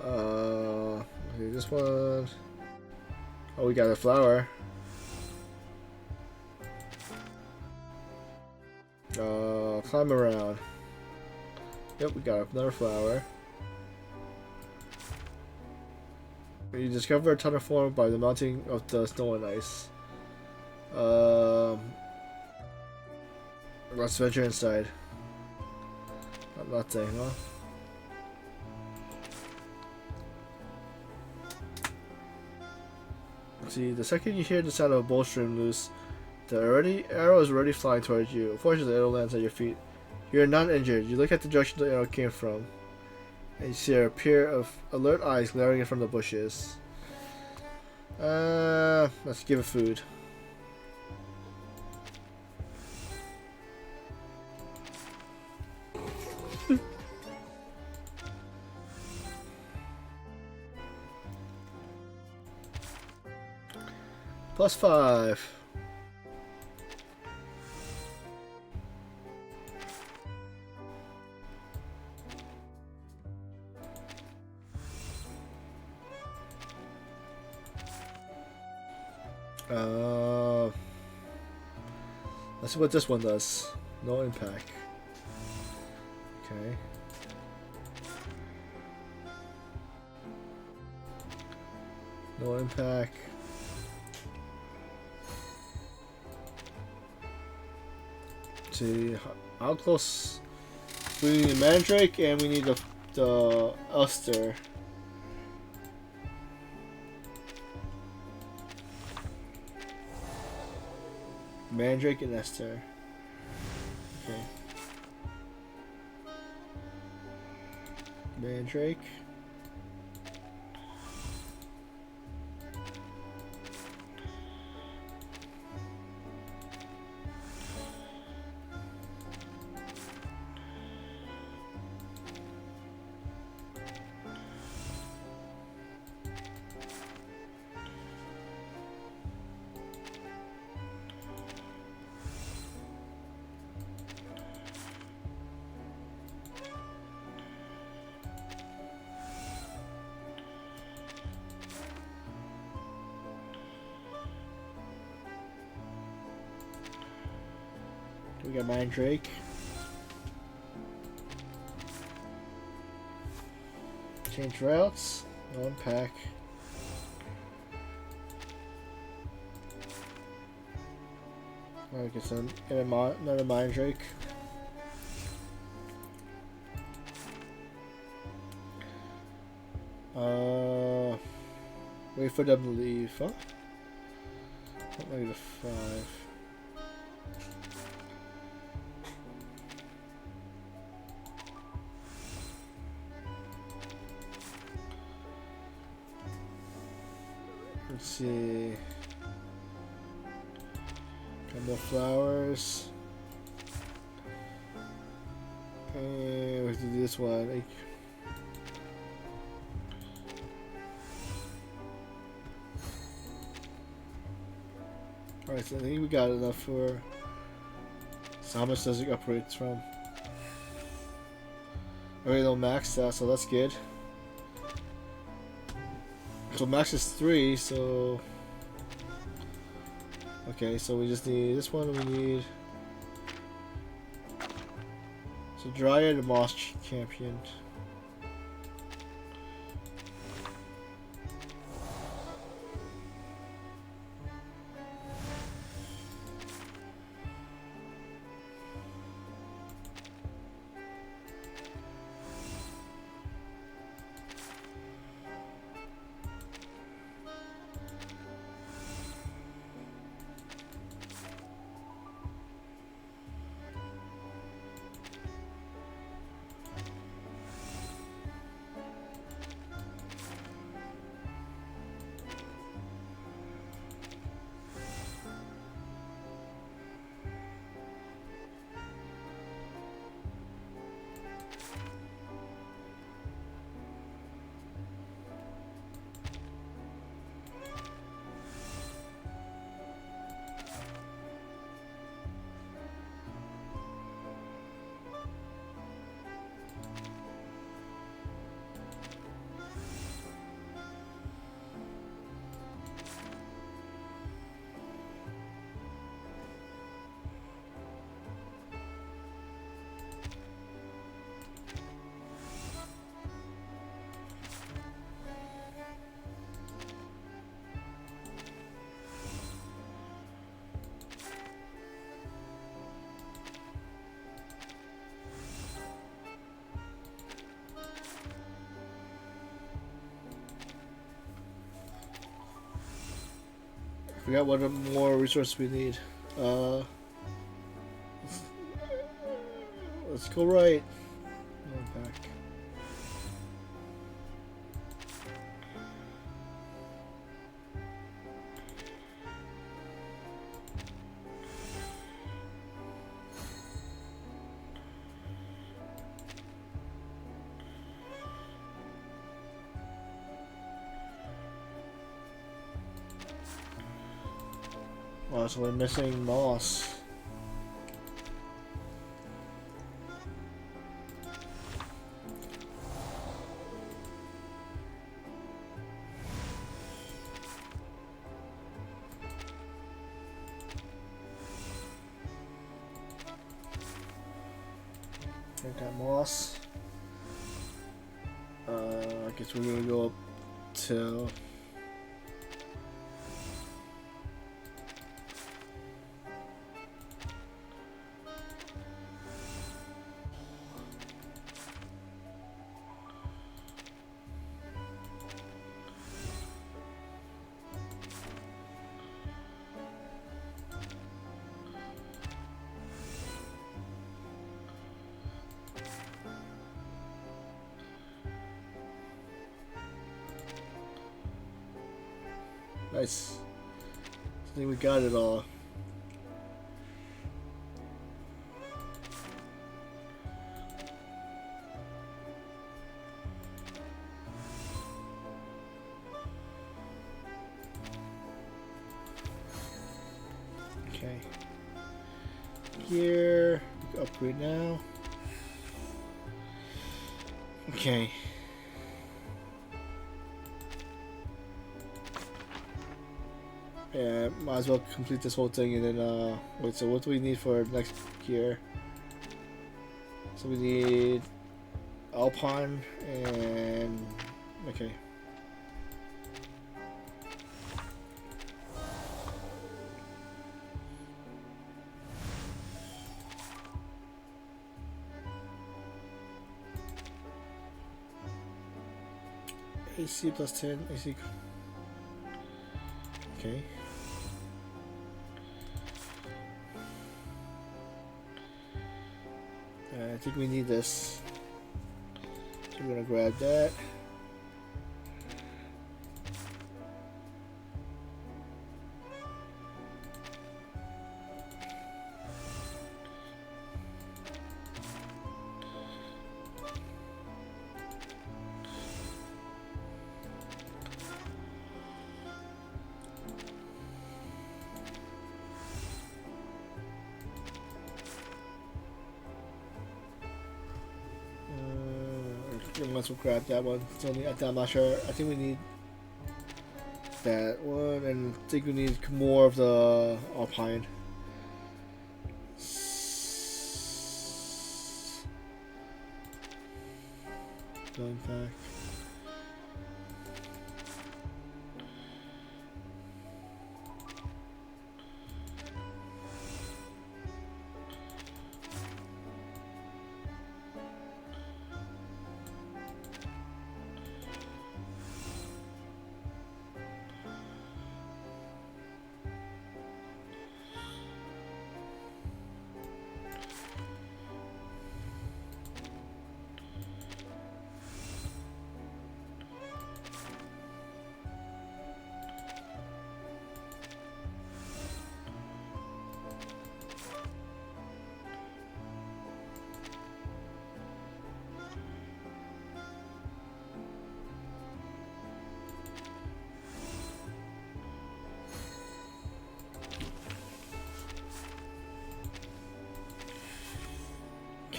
Okay, this one. Oh, we got a flower. Climb around. Yep, we got another flower. You discover a tunnel formed by the melting of the snow and ice. Let's venture inside. Nothing, huh? See, the second you hear the sound of a bowstring loose, The arrow is already flying towards you. Unfortunately, the arrow lands at your feet. You are not injured. You look at the direction the arrow came from, and you see a pair of alert eyes glaring in from the bushes. Let's give it food. +5. Let's see what this one does. No impact. Okay. No impact. See how close. We need a Mandrake and we need the Ulster. Mandrake and Esther. Okay. Mandrake. We got Mandrake. Change routes. No unpack. Alright, get another Mandrake. Wait for them to leave, huh? -5. Let's see. Got more flowers. We have to do this one. Alright, so I think we got enough for. So how much does it upgrade from? Already no max that, so that's good. So max is 3, so okay, so we just need this one. We need so Dryad and Moss Champion. Forgot what more resources we need. Uh, let's go right. Go back. Oh, so we're missing moss. Drink that moss. I guess we're gonna go up to. Nice. I think we got it all. Okay. Here, upgrade now. Okay. Yeah, might as well complete this whole thing and then wait, so what do we need for next gear? So we need Alpine and okay. AC plus 10, AC. Okay. I think we need this. So we're gonna grab that. Let's grab that one. I'm not sure. I think we need that one, and I think we need more of the Alpine. Going back.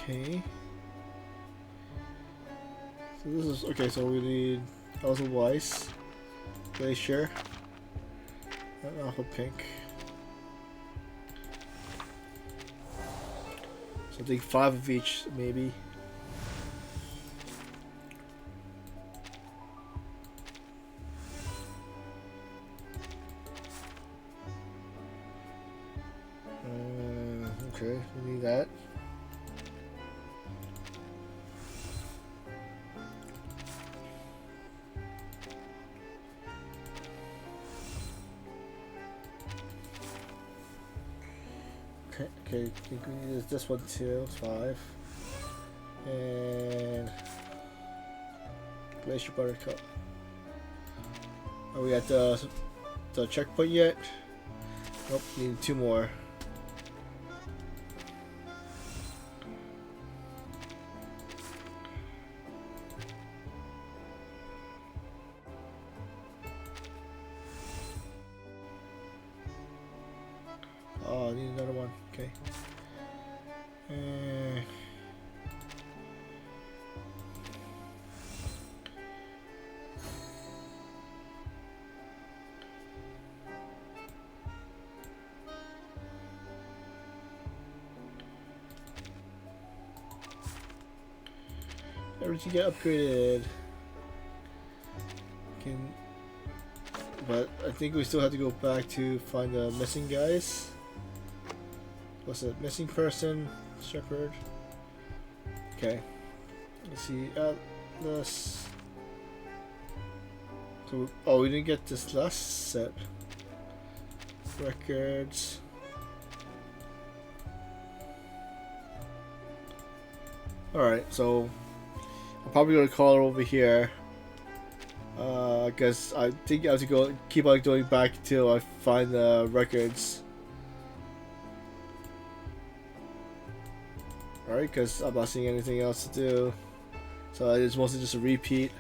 Okay. So this is okay. So we need also Weiss, Glacier, and Alpha Pink. So I think 5 of each, maybe. Okay, we need that. Okay, use this one too. 5. And Glacier Buttercup. Are we at the checkpoint yet? Nope, need 2 more. Oh, I need another one. Okay. Everything get upgraded. But I think we still have to go back to find the missing guys. What's it? Missing person, shepherd. Okay. Let's see. Atlas. So, oh, we didn't get this last set. Records. Alright, so I'm probably gonna call it over here. Because I think I have to keep on going back till I find the records. Alright, because I'm not seeing anything else to do. So it's mostly just a repeat.